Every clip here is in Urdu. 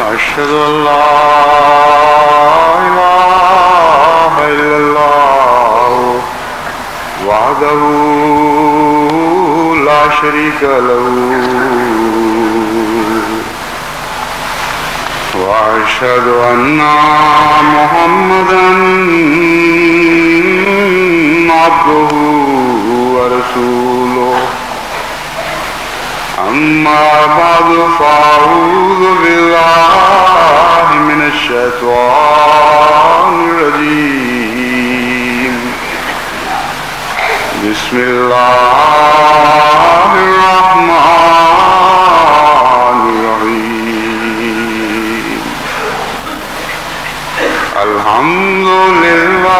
أشهد أن لا إله إلا الله وحده لا شريك له وأشهد أن محمدا عبده ورسوله أما بعد فأعوذ بالله من الشيطان الرجيم بسم الله الرحمن الرحيم الحمد لله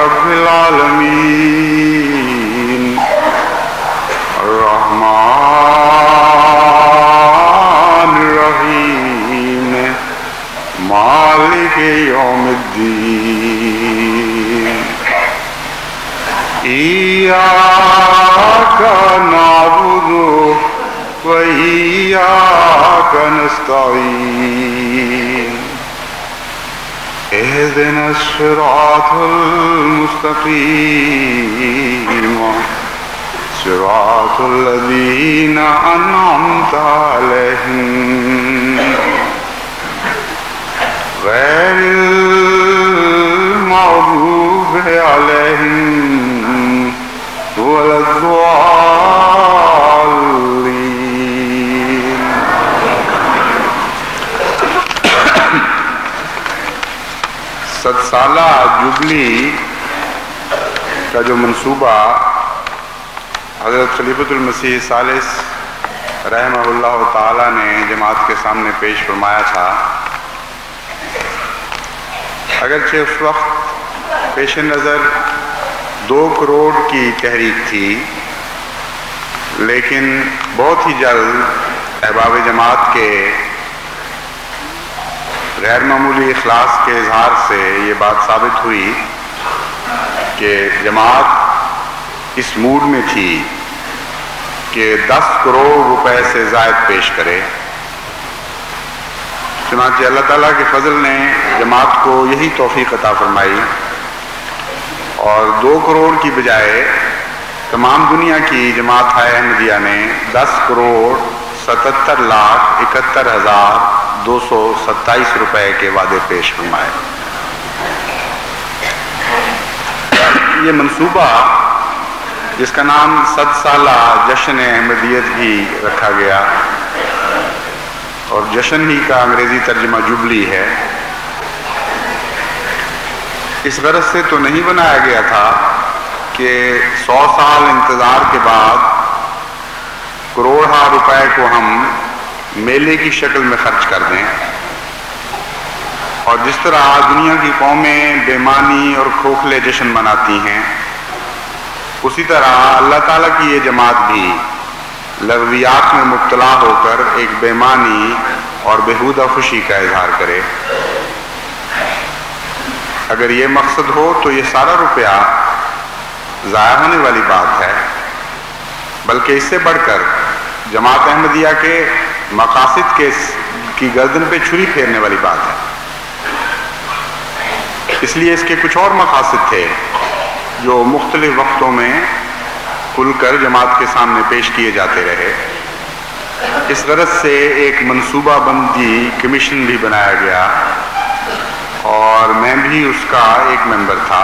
رب العالمين الرحمن الرحيم مالك يوم الدين إياك نعبد وإياك نستعين اهدنا الصراط المستقيم صراط الذين أنعمت عليهم غير المغضوب عليهم ولا الضالين. صد سالہ جبلی کا جو منصوبہ حضرت خلیفۃ المسیح ثالث رحمہ اللہ تعالیٰ نے جماعت کے سامنے پیش فرمایا تھا، اگرچہ اس وقت پیش نظر 2 کروڑ کی تحریک تھی، لیکن بہت ہی جلد احباب جماعت کے غیر معمولی اخلاص کے اظہار سے یہ بات ثابت ہوئی کہ جماعت اس موڈ میں تھی کہ 10 کروڑ روپے سے زائد پیش کرے۔ چنانچہ اللہ تعالیٰ کے فضل نے جماعت کو یہی توفیق عطا فرمائی اور 2 کروڑ کی بجائے تمام دنیا کی جماعت احمدیہ نے 10 کروڑ 77,71,227 روپے کے وعدے پیش فرمائے۔ یہ منصوبہ جس کا نام 100 سالہ جشن احمدیت بھی رکھا گیا اور جشن ہی کا انگریزی ترجمہ جبلی ہے، اس غرض سے تو نہیں بنایا گیا تھا کہ 100 سال انتظار کے بعد کروڑہ روپے کو ہم میلے کی شکل میں خرچ کر دیں، اور جس طرح دنیا کی قومیں بےمانی اور کھوکھلے جشن مناتی ہیں، اسی طرح اللہ تعالیٰ کی یہ جماعت بھی لغویات میں مبتلا ہو کر ایک بےمانی اور بےہودہ خوشی کا اظہار کرے۔ اگر یہ مقصد ہو تو یہ سارا روپیہ ضائع ہونے والی بات ہے، بلکہ اس سے بڑھ کر جماعت احمدیہ کے مقاصد کی گردن پہ چھری پھیرنے والی بات ہے۔ اس لیے اس کے کچھ اور مقاصد تھے جو مختلف وقتوں میں کھل کر جماعت کے سامنے پیش کیے جاتے رہے۔ اس غرض سے ایک منصوبہ بندی کمیشن بھی بنایا گیا اور میں بھی اس کا ایک ممبر تھا۔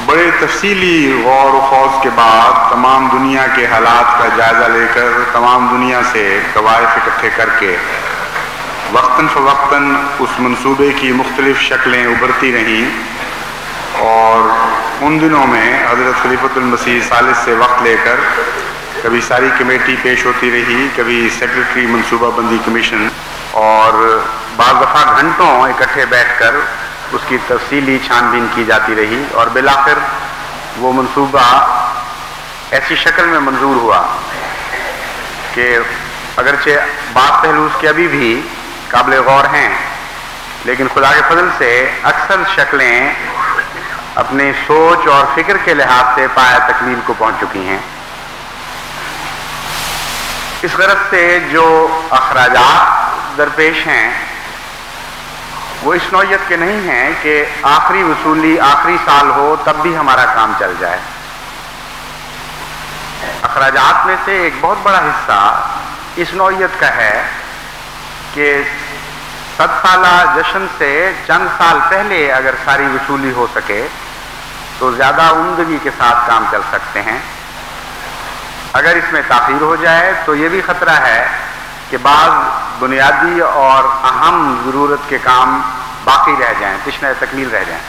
بڑے تفصیلی غور و خوض کے بعد تمام دنیا کے حالات کا جائزہ لے کر تمام دنیا سے قوائف اکٹھے کر کے وقتاً فوقتاً اس منصوبے کی مختلف شکلیں ابھرتی رہیں، اور ان دنوں میں حضرت خلیفۃ المسیح ثالث سے وقت لے کر کبھی ساری کمیٹی پیش ہوتی رہی، کبھی سیکرٹری منصوبہ بندی کمیشن، اور بعض دفعہ گھنٹوں اکٹھے بیٹھ کر اس کی تفصیلی چھان بین کی جاتی رہی، اور بالآخر وہ منصوبہ ایسی شکل میں منظور ہوا کہ اگرچہ بعض پہلو اس کے ابھی بھی قابل غور ہیں، لیکن خدا کے فضل سے اکثر شکلیں اپنے سوچ اور فکر کے لحاظ سے پایہ تکمیل کو پہنچ چکی ہیں۔ اس غرض سے جو اخراجات درپیش ہیں وہ اس نوعیت کے نہیں ہیں کہ آخری وصولی آخری سال ہو تب بھی ہمارا کام چل جائے. اخراجات میں سے ایک بہت بڑا حصہ اس نوعیت کا ہے کہ 100 سالہ جشن سے چند سال پہلے اگر ساری وصولی ہو سکے تو زیادہ عمدگی کے ساتھ کام چل سکتے ہیں. اگر اس میں تاخیر ہو جائے تو یہ بھی خطرہ ہے کہ بعض بنیادی اور اہم ضرورت کے کام باقی رہ جائیں، تشنہ تکمیل رہ جائیں.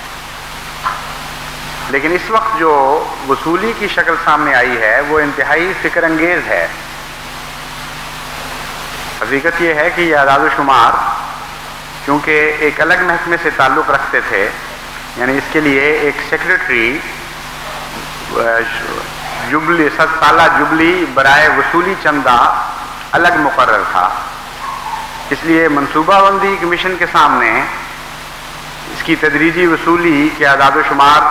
لیکن اس وقت جو وصولی کی شکل سامنے آئی ہے وہ انتہائی فکر انگیز ہے. حقیقت یہ ہے کہ یہ اعداد و شمار چونکہ ایک الگ محکمے سے تعلق رکھتے تھے، یعنی اس کے لیے ایک سیکریٹری جبلی 100 سالہ جبلی برائے وصولی چندہ الگ مقرر تھا. اس لیے منصوبہ بندی کمیشن کے سامنے اس کی تدریجی وصولی کے اعداد و شمار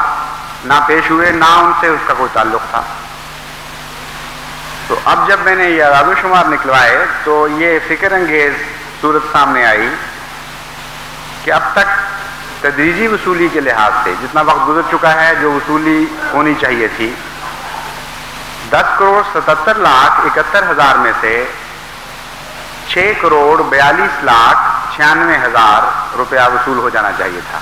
نہ پیش ہوئے، نہ ان سے اس کا کوئی تعلق تھا. تو اب جب میں نے یہ اعداد و شمار نکلوائے تو یہ فکر انگیز صورت سامنے آئی کہ اب تک تدریجی وصولی کے لحاظ سے جتنا وقت گزر چکا ہے جو وصولی ہونی چاہیے تھی، 10,77,71,000 میں سے 6,42,96,000 روپیہ وصول ہو جانا چاہیے تھا.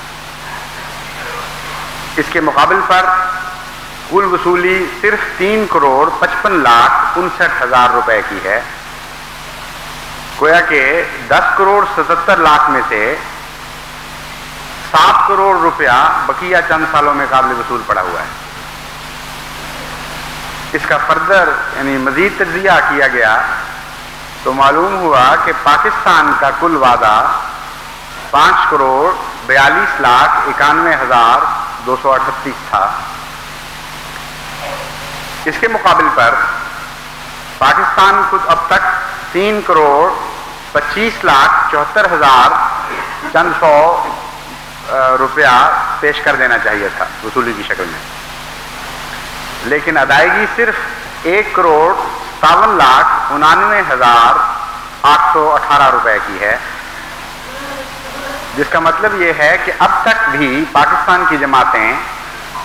اس کے مقابل پر کل وصولی صرف 3,55,59,000 روپے کی ہے. گویا کہ 10,77,00,000 میں سے 7 کروڑ روپیہ بقیہ چند سالوں میں قابل وصول پڑا ہوا ہے. اس کا فردر یعنی مزید تجزیہ کیا گیا تو معلوم ہوا کہ پاکستان کا کل وعدہ 5,42,91,238 تھا. اس کے مقابل پر پاکستان خود اب تک 3,25,74,000 چند سو روپیہ پیش کر دینا چاہیے تھا وصولی کی شکل میں، لیکن ادائیگی صرف 1,57,99,818 روپے کی ہے. جس کا مطلب یہ ہے کہ اب تک بھی پاکستان کی جماعتیں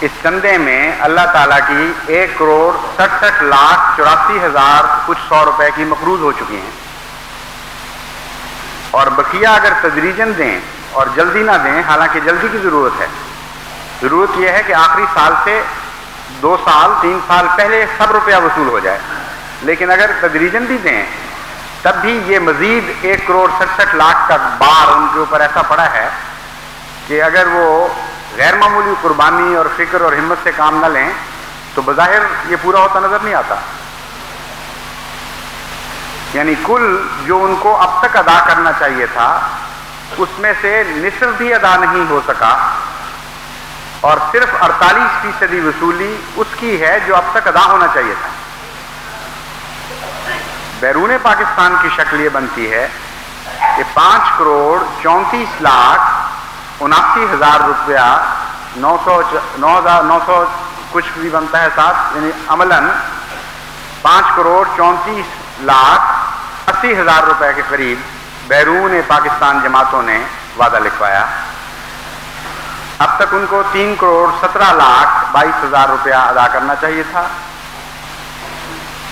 اس چندے میں اللہ تعالیٰ کی 1,67,84,000 کچھ سو روپے کی مقروض ہو چکی ہیں. اور بقیہ اگر تدریجاً دیں اور جلدی نہ دیں، حالانکہ جلدی کی ضرورت ہے، ضرورت یہ ہے کہ آخری سال سے 2 سال 3 سال پہلے سب روپیہ وصول ہو جائے، لیکن اگر تدریجاً بھی دیں تب بھی یہ مزید 1,67,00,000 کا بار ان کے اوپر ایسا پڑا ہے کہ اگر وہ غیر معمولی قربانی اور فکر اور ہمت سے کام نہ لیں تو بظاہر یہ پورا ہوتا نظر نہیں آتا. یعنی کل جو ان کو اب تک ادا کرنا چاہیے تھا اس میں سے نصف بھی ادا نہیں ہو سکا، اور صرف 48% وصولی اس کی ہے جو اب تک ادا ہونا چاہیے تھا. بیرون پاکستان کی شکل یہ بنتی ہے کہ 5,34,79,000 روپیہ 900 کچھ بھی بنتا ہے ساتھ، یعنی عملاً 5,34,80,000 روپے کے قریب بیرون پاکستان جماعتوں نے وعدہ لکھوایا. اب تک ان کو 3,17,22,000 روپیہ ادا کرنا چاہیے تھا.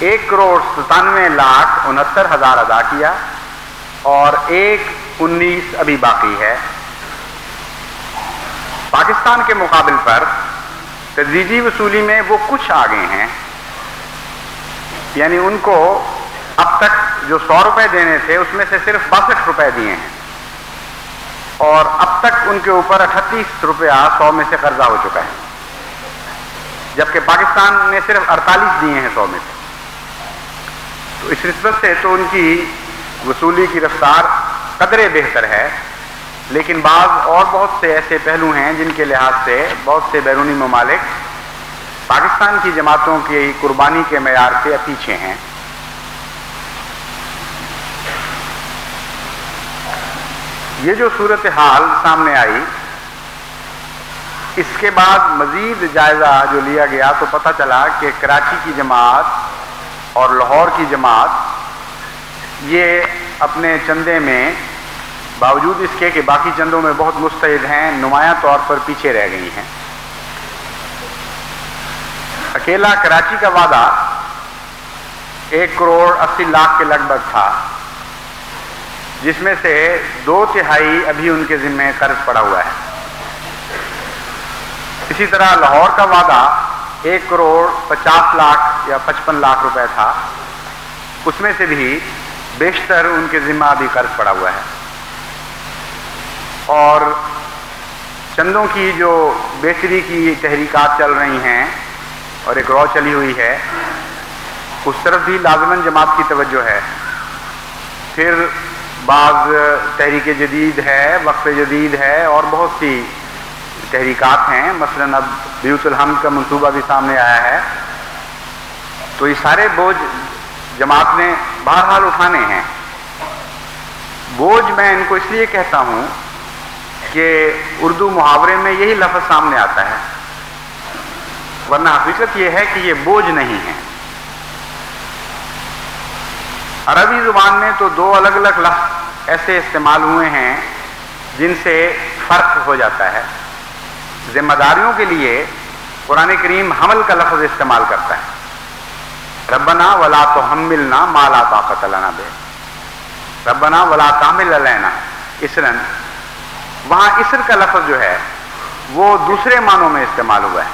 1,97,69,000 ادا کیا اور 1,19 ابھی باقی ہے. پاکستان کے مقابل پر تدریجی وصولی میں وہ کچھ آگے ہیں، یعنی ان کو اب تک جو 100 روپے دینے تھے اس میں سے صرف 62 روپے دیے ہیں، اور اب تک ان کے اوپر 38 روپیہ 100 میں سے قرضہ ہو چکا ہے، جبکہ پاکستان نے صرف 48 دیے ہیں 100 میں سے. تو اس نسبت سے تو ان کی وصولی کی رفتار قدرے بہتر ہے، لیکن بعض اور بہت سے ایسے پہلو ہیں جن کے لحاظ سے بہت سے بیرونی ممالک پاکستان کی جماعتوں کی قربانی کے معیار سے پیچھے ہیں. یہ جو صورتحال سامنے آئی، اس کے بعد مزید جائزہ جو لیا گیا تو پتہ چلا کہ کراچی کی جماعت اور لاہور کی جماعت یہ اپنے چندے میں باوجود اس کے کہ باقی چندوں میں بہت مستعد ہیں، نمایاں طور پر پیچھے رہ گئی ہیں۔ اکیلا کراچی کا وعدہ 1 کروڑ 80 لاکھ کے لگ بھگ تھا، جس میں سے 2/3 ابھی ان کے ذمہ قرض پڑا ہوا ہے۔ اسی طرح لاہور کا وعدہ 1 کروڑ 50 لاکھ یا 55 لاکھ روپے تھا، اس میں سے بھی بیشتر ان کے ذمہ ابھی قرض پڑا ہوا ہے۔ اور چندوں کی جو بہتری کی تحریکات چل رہی ہیں اور ایک رو چلی ہوئی ہے، اس طرف بھی لازماً جماعت کی توجہ ہے۔ پھر بعض تحریک جدید ہے، وقف جدید ہے، اور بہت سی تحریکات ہیں، مثلاً اب بیوت الحمد کا منصوبہ بھی سامنے آیا ہے۔ تو یہ سارے بوجھ جماعت نے بہرحال اٹھانے ہیں۔ بوجھ میں ان کو اس لیے کہتا ہوں کہ اردو محاورے میں یہی لفظ سامنے آتا ہے، ورنہ حقیقت یہ ہے کہ یہ بوجھ نہیں ہے۔ عربی زبان میں تو 2 الگ الگ لفظ ایسے استعمال ہوئے ہیں جن سے فرق ہو جاتا ہے۔ ذمہ داریوں کے لیے قرآن کریم حمل کا لفظ استعمال کرتا ہے، ربنا ولا تحملنا ما لا طاقت لنا بہ، ربنا ولا تحمل علینا اسرا۔ وہاں اسر کا لفظ جو ہے وہ دوسرے معنوں میں استعمال ہوا ہے۔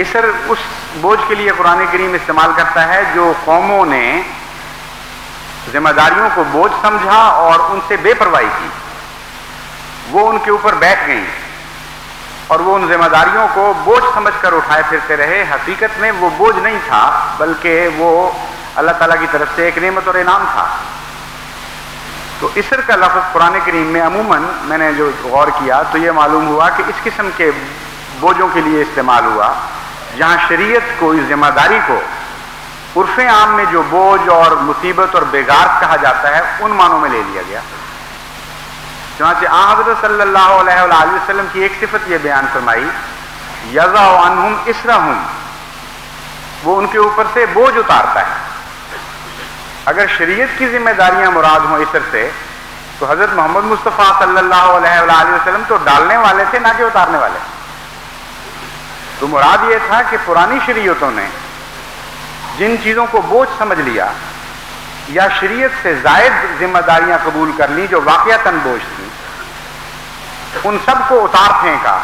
اسر اس بوجھ کے لیے قرآن کریم استعمال کرتا ہے جو قوموں نے ذمہ داریوں کو بوجھ سمجھا اور ان سے بے پرواہی کی، وہ ان کے اوپر بیٹھ گئیں اور وہ ان ذمہ داریوں کو بوجھ سمجھ کر اٹھائے پھرتے رہے۔ حقیقت میں وہ بوجھ نہیں تھا، بلکہ وہ اللہ تعالیٰ کی طرف سے ایک نعمت اور انعام تھا۔ تو اسر کا لفظ قرآن کریم میں عموماً میں نے جو غور کیا تو یہ معلوم ہوا کہ اس قسم کے بوجھوں کے لیے استعمال ہوا جہاں شریعت کو اس ذمہ داری کو عرف عام میں جو بوجھ اور مصیبت اور بیگار کہا جاتا ہے ان معنوں میں لے لیا گیا۔ چنانچہ حضرت صلی اللہ علیہ وآلہ وسلم کی ایک صفت یہ بیان فرمائی، یضع عنہم اسرہم، وہ ان کے اوپر سے بوجھ اتارتا ہے۔ اگر شریعت کی ذمہ داریاں مراد ہوں اسر سے تو حضرت محمد مصطفیٰ صلی اللہ علیہ وآلہ وسلم تو ڈالنے والے تھے، نہ کہ اتارنے والے۔ تو مراد یہ تھا کہ پرانی شریعتوں نے جن چیزوں کو بوجھ سمجھ لیا یا شریعت سے زائد ذمہ داریاں قبول کر لی جو واقعتاً بوجھ تھیں، ان سب کو اتار پھینکا،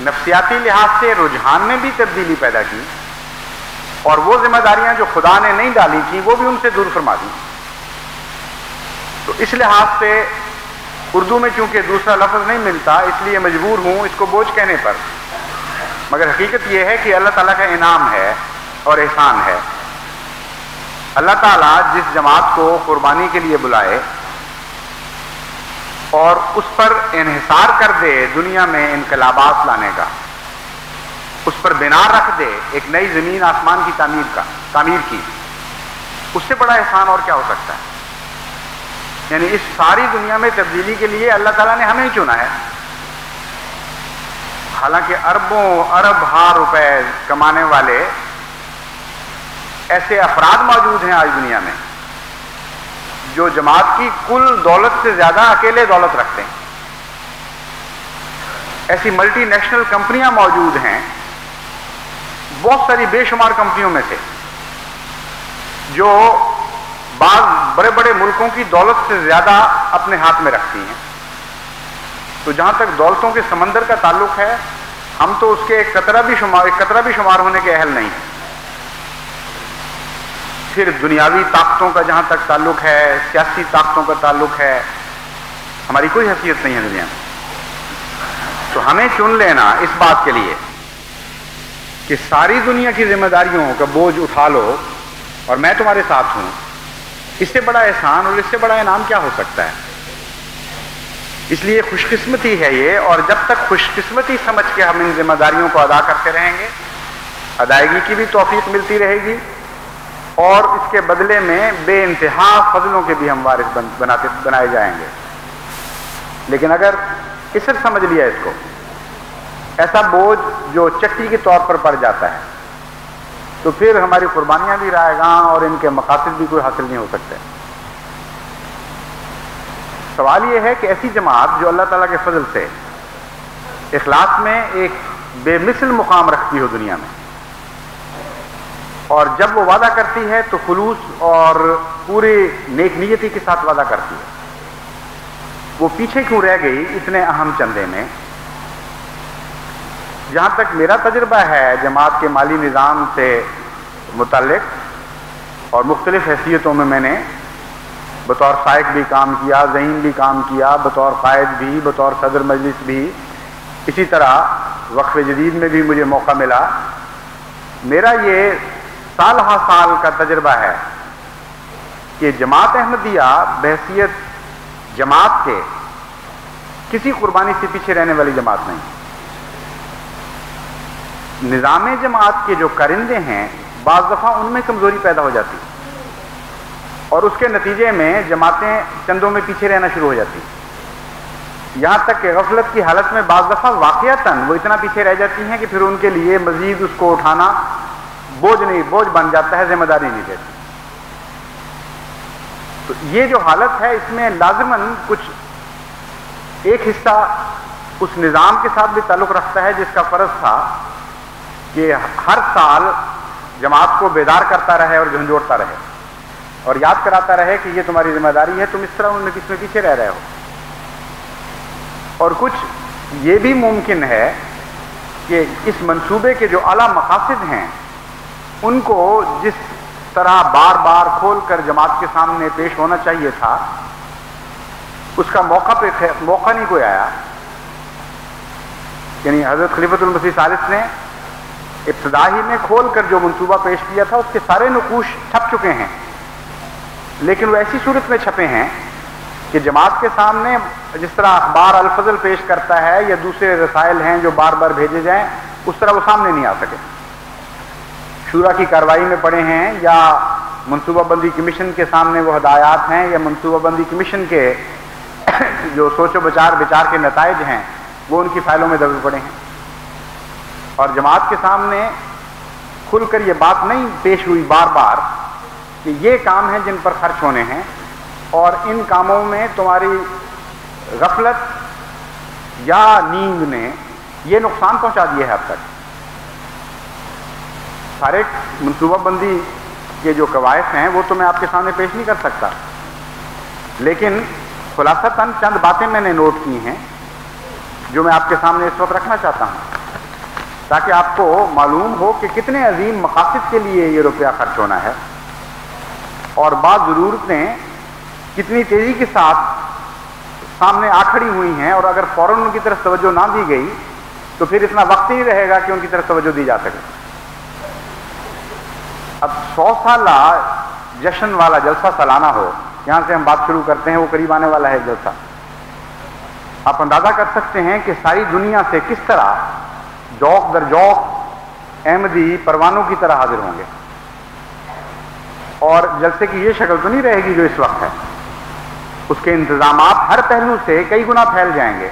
نفسیاتی لحاظ سے رجحان میں بھی تبدیلی پیدا کی، اور وہ ذمہ داریاں جو خدا نے نہیں ڈالی تھیں وہ بھی ان سے دور فرما دی۔ تو اس لحاظ سے اردو میں چونکہ دوسرا لفظ نہیں ملتا، اس لیے مجبور ہوں اس کو بوجھ کہنے پر، مگر حقیقت یہ ہے کہ اللہ تعالیٰ کا انعام ہے اور احسان ہے۔ اللہ تعالیٰ جس جماعت کو قربانی کے لیے بلائے اور اس پر انحصار کر دے دنیا میں انقلابات لانے کا، اس پر بنا رکھ دے ایک نئی زمین آسمان کی تعمیر کی، اس سے بڑا احسان اور کیا ہو سکتا ہے؟ یعنی اس ساری دنیا میں تبدیلی کے لیے اللہ تعالیٰ نے ہمیں چنا ہے۔ حالانکہ اربوں ارب ہار روپے کمانے والے ایسے افراد موجود ہیں آج دنیا میں جو جماعت کی کل دولت سے زیادہ اکیلے دولت رکھتے ہیں۔ ایسی ملٹی نیشنل کمپنیاں موجود ہیں، بہت ساری بے شمار کمپنیوں میں سے، جو بعض بڑے بڑے ملکوں کی دولت سے زیادہ اپنے ہاتھ میں رکھتی ہیں۔ تو جہاں تک دولتوں کے سمندر کا تعلق ہے، ہم تو اس کے ایک قطرہ بھی شمار ہونے کے اہل نہیں۔ پھر دنیاوی طاقتوں کا جہاں تک تعلق ہے، سیاسی طاقتوں کا تعلق ہے، ہماری کوئی حیثیت نہیں ہے دنیا میں۔ تو ہمیں چن لینا اس بات کے لیے کہ ساری دنیا کی ذمہ داریوں کا بوجھ اٹھا لو اور میں تمہارے ساتھ ہوں، اس سے بڑا احسان اور اس سے بڑا انعام کیا ہو سکتا ہے؟ اس لیے خوش قسمتی ہے یہ، اور جب تک خوش قسمتی سمجھ کے ہم ان ذمہ داریوں کو ادا کرتے رہیں گے، ادائیگی کی بھی توفیق ملتی رہے گی، اور اس کے بدلے میں بے انتہا فضلوں کے بھی ہم وارث بنائے جائیں گے۔ لیکن اگر اسر سمجھ لیا اس کو، ایسا بوجھ جو چٹی کے طور پر پڑ جاتا ہے، تو پھر ہماری قربانیاں بھی رائے گاں اور ان کے مقاصد بھی کوئی حاصل نہیں ہو سکتے۔ سوال یہ ہے کہ ایسی جماعت جو اللہ تعالیٰ کے فضل سے اخلاص میں ایک بے مثل مقام رکھتی ہو دنیا میں، اور جب وہ وعدہ کرتی ہے تو خلوص اور پورے نیک نیتی کے ساتھ وعدہ کرتی ہے، وہ پیچھے کیوں رہ گئی اتنے اہم چندے میں؟ جہاں تک میرا تجربہ ہے جماعت کے مالی نظام سے متعلق، اور مختلف حیثیتوں میں نے بطور سائق بھی کام کیا، ذہین بھی کام کیا، بطور قائد بھی، بطور صدر مجلس بھی، اسی طرح وقف جدید میں بھی مجھے موقع ملا۔ میرا یہ سال ہا سال کا تجربہ ہے کہ جماعت احمدیہ بحیثیت جماعت کے کسی قربانی سے پیچھے رہنے والی جماعت نہیں۔ نظام جماعت کے جو کرندے ہیں بعض دفعہ ان میں کمزوری پیدا ہو جاتی، اور اس کے نتیجے میں جماعتیں چندوں میں پیچھے رہنا شروع ہو جاتی، یہاں تک کہ غفلت کی حالت میں بعض دفعہ واقعتاً وہ اتنا پیچھے رہ جاتی ہیں کہ پھر ان کے لیے مزید اس کو اٹھانا بوجھ بن جاتا ہے، ذمہ داری نہیں دیتی۔ تو یہ جو حالت ہے اس میں لازماً کچھ ایک حصہ اس نظام کے ساتھ بھی تعلق رکھتا ہے جس کا فرض تھا کہ ہر سال جماعت کو بیدار کرتا رہے اور جھنجھوڑتا رہے اور یاد کراتا رہے کہ یہ تمہاری ذمہ داری ہے، تم اس طرح ان میں کس میں پیچھے رہ رہے ہو۔ اور کچھ یہ بھی ممکن ہے کہ اس منصوبے کے جو اعلیٰ مقاصد ہیں ان کو جس طرح بار بار کھول کر جماعت کے سامنے پیش ہونا چاہیے تھا اس کا موقع نہیں کوئی آیا۔ یعنی حضرت خلیفۃ المسیح ثالث نے ابتدا ہی میں کھول کر جو منصوبہ پیش کیا تھا اس کے سارے نقوش چھپ چکے ہیں، لیکن وہ ایسی صورت میں چھپے ہیں کہ جماعت کے سامنے جس طرح اخبار الفضل پیش کرتا ہے یا دوسرے رسائل ہیں جو بار بار بھیجے جائیں اس طرح وہ سامنے نہیں آ سکے۔ شورا کی کارروائی میں پڑے ہیں یا منصوبہ بندی کمیشن کے سامنے وہ ہدایات ہیں یا منصوبہ بندی کمیشن کے جو سوچ و بچار کے نتائج ہیں وہ ان کی فائلوں میں دبے پڑے ہیں، اور جماعت کے سامنے کھل کر یہ بات نہیں پیش ہوئی بار بار کہ یہ کام ہیں جن پر خرچ ہونے ہیں، اور ان کاموں میں تمہاری غفلت یا نیند نے یہ نقصان پہنچا دیا ہے اب تک۔ سارے منصوبہ بندی کے جو قواعد ہیں وہ تو میں آپ کے سامنے پیش نہیں کر سکتا، لیکن خلاصتاً چند باتیں میں نے نوٹ کی ہیں جو میں آپ کے سامنے اس وقت رکھنا چاہتا ہوں تاکہ آپ کو معلوم ہو کہ کتنے عظیم مقاصد کے لیے یہ روپیہ خرچ ہونا ہے، اور بعض ضرورتیں کتنی تیزی کے ساتھ سامنے آ کھڑی ہوئی ہیں، اور اگر فوراً ان کی طرف توجہ نہ دی گئی تو پھر اتنا وقت نہیں رہے گا کہ ان کی طرف توجہ دی جا سکے۔ اب 100 سالہ جشن والا جلسہ سالانہ ہو، یہاں سے ہم بات شروع کرتے ہیں، وہ قریب آنے والا ہے جلسہ، آپ اندازہ کر سکتے ہیں کہ ساری دنیا سے کس طرح جوق در جوق احمدی پروانوں کی طرح حاضر ہوں گے، اور جلسے کی یہ شکل تو نہیں رہے گی جو اس وقت ہے، اس کے انتظامات ہر پہلو سے کئی گنا پھیل جائیں گے۔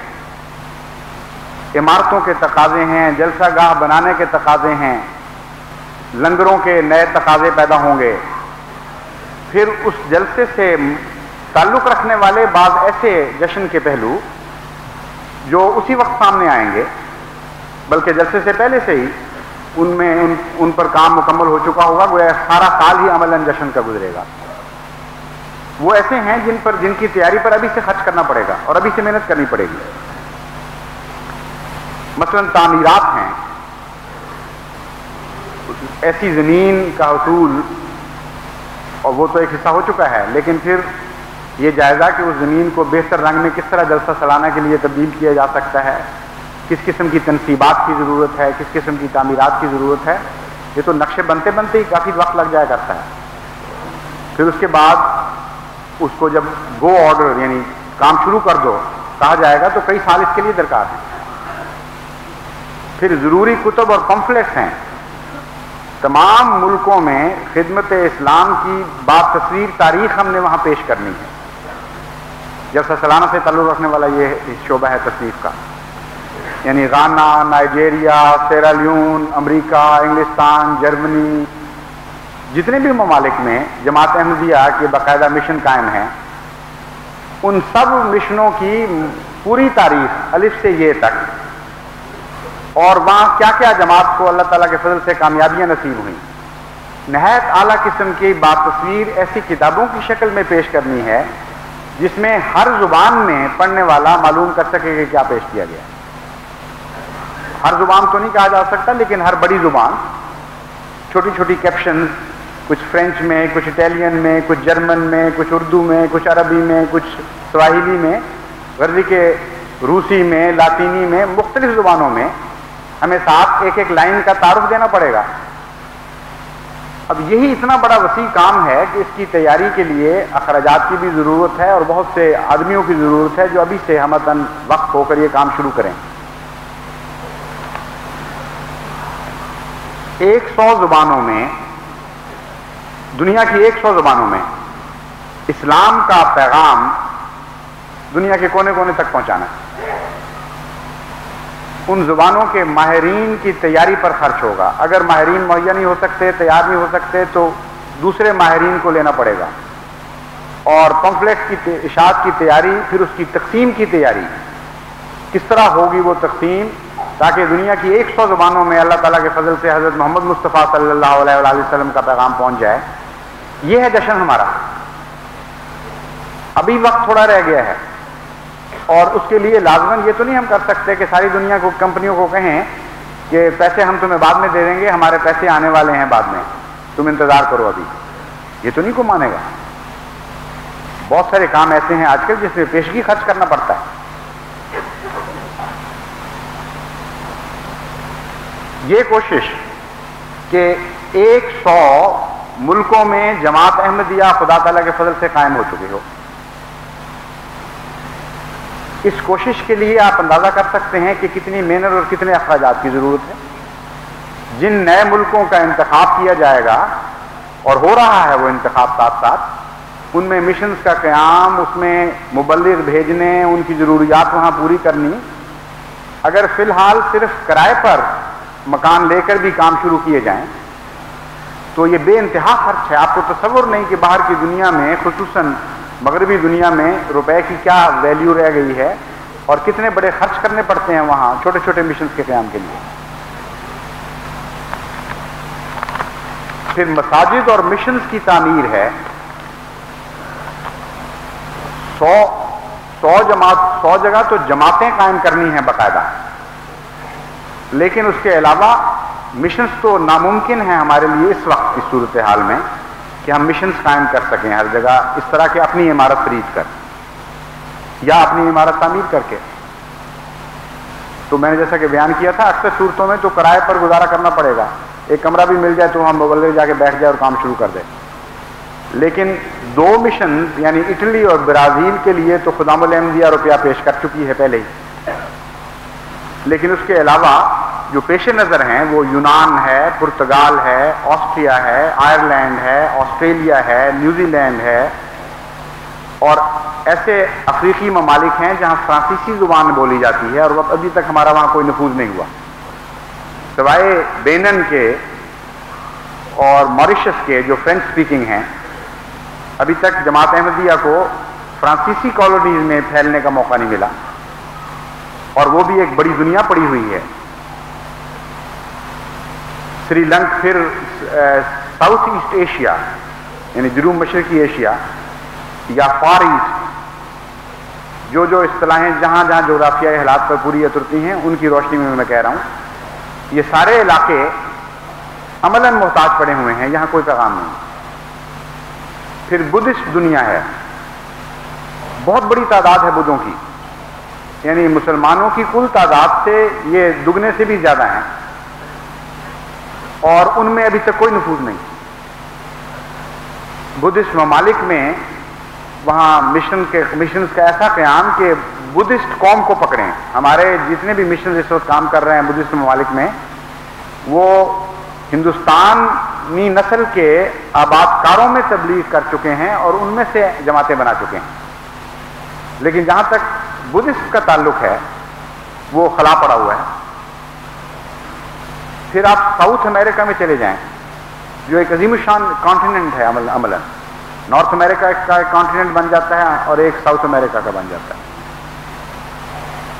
عمارتوں کے تقاضے ہیں، جلسہ گاہ بنانے کے تقاضے ہیں، لنگروں کے نئے تقاضے پیدا ہوں گے، پھر اس جلسے سے تعلق رکھنے والے بعض ایسے جشن کے پہلو جو اسی وقت سامنے آئیں گے، بلکہ جلسے سے پہلے سے ہی ان پر کام مکمل ہو چکا ہوگا، گویا سارا سال ہی عملاً جشن کا گزرے گا۔ وہ ایسے ہیں جن کی تیاری پر ابھی سے خرچ کرنا پڑے گا اور ابھی سے محنت کرنی پڑے گی۔ مثلاً تعمیرات ہیں، ایسی زمین کا حصول، اور وہ تو ایک حصہ ہو چکا ہے، لیکن پھر یہ جائزہ کہ اس زمین کو بہتر رنگ میں کس طرح جلسہ سالانہ کے لیے تبدیل کیا جا سکتا ہے، کس قسم کی تنصیبات کی ضرورت ہے، کس قسم کی تعمیرات کی ضرورت ہے، یہ تو نقشے بنتے بنتے ہی کافی وقت لگ جایا کرتا ہے۔ پھر اس کے بعد اس کو جب گو آرڈر یعنی کام شروع کر دو کہا جائے گا تو کئی سال اس کے لیے درکار ہیں۔ پھر ضروری کتب اور پمفلیٹس ہیں، تمام ملکوں میں خدمت اسلام کی بات تصویر تاریخ ہم نے وہاں پیش کرنی ہے۔ جلسہ سالانہ سے تعلق رکھنے والا یہ شعبہ ہے تصنیف کا، یعنی غانا، نائجیریا، سیرالیون، امریکہ، انگلستان، جرمنی، جتنے بھی ممالک میں جماعت احمدیہ کے باقاعدہ مشن قائم ہیں، ان سب مشنوں کی پوری تاریخ الف سے یہ تک، اور وہاں کیا کیا جماعت کو اللہ تعالیٰ کے فضل سے کامیابیاں نصیب ہوئیں، نہایت اعلیٰ قسم کی بات تصویر ایسی کتابوں کی شکل میں پیش کرنی ہے جس میں ہر زبان میں پڑھنے والا معلوم کر سکے کہ کیا پیش کیا گیا۔ ہر زبان تو نہیں کہا جا سکتا، لیکن ہر بڑی زبان، چھوٹی چھوٹی کیپشنز، کچھ فرینچ میں، کچھ اٹیلین میں، کچھ جرمن میں، کچھ اردو میں، کچھ عربی میں، کچھ سواحلی میں، غربی کے روسی میں، لاطینی میں، مختلف زبانوں میں ہمیں ساتھ ایک ایک لائن کا تعارف دینا پڑے گا۔ اب یہی اتنا بڑا وسیع کام ہے کہ اس کی تیاری کے لیے اخراجات کی بھی ضرورت ہے اور بہت سے آدمیوں کی ضرورت ہے جو ابھی سے ہمتاً وقت ہو کر یہ کام شروع کریں۔ 100 زبانوں میں، دنیا کی 100 زبانوں میں اسلام کا پیغام دنیا کے کونے کونے تک پہنچانا ہے۔ ان زبانوں کے ماہرین کی تیاری پر خرچ ہوگا۔ اگر ماہرین مہیا نہیں ہو سکتے، تیار نہیں ہو سکتے، تو دوسرے ماہرین کو لینا پڑے گا، اور پمفلیٹ کی اشاعت کی تیاری، پھر اس کی تقسیم کی تیاری کس طرح ہوگی، وہ تقسیم، تاکہ دنیا کی 100 زبانوں میں اللہ تعالیٰ کے فضل سے حضرت محمد مصطفیٰ صلی اللہ علیہ وآلہ وسلم کا پیغام پہنچ جائے۔ یہ ہے جشن ہمارا۔ ابھی وقت تھوڑا رہ گیا ہے، اور اس کے لیے لازماً یہ تو نہیں ہم کر سکتے کہ ساری دنیا کو، کمپنیوں کو کہیں کہ پیسے ہم تمہیں بعد میں دے دیں گے، ہمارے پیسے آنے والے ہیں بعد میں، تم انتظار کرو ابھی۔ یہ تو نہیں کو مانے گا۔ بہت سارے کام ایسے ہیں آج کل جس میں پیشگی خرچ کرنا پڑتا ہے۔ یہ کوشش کہ 100 ملکوں میں جماعت احمدیہ خدا تعالیٰ کے فضل سے قائم ہو چکے ہو، اس کوشش کے لیے آپ اندازہ کر سکتے ہیں کہ کتنی محنت اور کتنے اخراجات کی ضرورت ہے۔ جن نئے ملکوں کا انتخاب کیا جائے گا، اور ہو رہا ہے وہ انتخاب ساتھ ساتھ، ان میں مشنز کا قیام، اس میں مبلغ بھیجنے، ان کی ضروریات وہاں پوری کرنی، اگر فی الحال صرف کرائے پر مکان لے کر بھی کام شروع کیے جائیں تو یہ بے انتہا خرچ ہے۔ آپ کو تصور نہیں کہ باہر کی دنیا میں، خصوصاً مغربی دنیا میں، روپے کی کیا ویلیو رہ گئی ہے، اور کتنے بڑے خرچ کرنے پڑتے ہیں وہاں چھوٹے چھوٹے مشنز کے قیام کے لیے۔ پھر مساجد اور مشنز کی تعمیر ہے۔ 100 جگہ تو جماعتیں قائم کرنی ہیں باقاعدہ، لیکن اس کے علاوہ مشنز تو ناممکن ہیں ہمارے لیے اس وقت کی صورتحال میں کہ ہم مشنز قائم کر سکیں ہر جگہ اس طرح کہ اپنی عمارت خرید کر یا اپنی عمارت تعمیر کر کے۔ تو میں نے جیسا کہ بیان کیا تھا، اکثر صورتوں میں تو کرائے پر گزارا کرنا پڑے گا، ایک کمرہ بھی مل جائے تو ہم مبلغ جا کے بیٹھ جائے اور کام شروع کر دیں۔ لیکن 2 مشنز یعنی اٹلی اور برازیل کے لیے تو خدام الاحمدیہ روپیہ پیش کر چکی ہے پہلے ہی، لیکن اس کے علاوہ جو پیش نظر ہیں وہ یونان ہے، پرتگال ہے، آسٹریا ہے، آئرلینڈ ہے، آسٹریلیا ہے، نیوزی لینڈ ہے، اور ایسے افریقی ممالک ہیں جہاں فرانسیسی زبان بولی جاتی ہے، اور ابھی تک ہمارا وہاں کوئی نفوذ نہیں ہوا، سوائے بینن کے اور موریشس کے جو فرینچ سپیکنگ ہیں۔ ابھی تک جماعت احمدیہ کو فرانسیسی کالونیز میں پھیلنے کا موقع نہیں ملا، اور وہ بھی ایک بڑی دنیا پڑی ہوئی ہے۔ سری لنکا، پھر ساؤتھ ایسٹ ایشیا یعنی جنوب مشرقی ایشیا یا فار ایسٹ، جو اصطلاحیں جہاں جہاں جغرافیائی حالات پر پوری اترتی ہیں ان کی روشنی میں کہہ رہا ہوں، یہ سارے علاقے عملاً محتاج پڑے ہوئے ہیں، یہاں کوئی پیغام نہیں۔ پھر بدھسٹ دنیا ہے، بہت بڑی تعداد ہے بدھوں کی، یعنی مسلمانوں کی کل تعداد سے یہ دگنے سے بھی زیادہ ہیں، اور ان میں ابھی تک کوئی نفوذ نہیں۔ بدھسٹ ممالک میں وہاں مشنز کا ایسا قیام کہ بدھسٹ قوم کو پکڑیں۔ ہمارے جتنے بھی مشنز اس وقت کام کر رہے ہیں بدھسٹ ممالک میں، وہ ہندوستانی نسل کے آباد کاروں میں تبلیغ کر چکے ہیں اور ان میں سے جماعتیں بنا چکے ہیں، لیکن جہاں تک بدھسٹ کا تعلق ہے وہ خلا پڑا ہوا ہے۔ پھر آپ ساؤتھ امریکہ میں چلے جائیں، جو ایک عظیم الشان کانٹیننٹ ہے عملاً. نارتھ امریکہ کا ایک کانٹیننٹ بن جاتا ہے اور ایک ساؤتھ امریکہ کا بن جاتا ہے.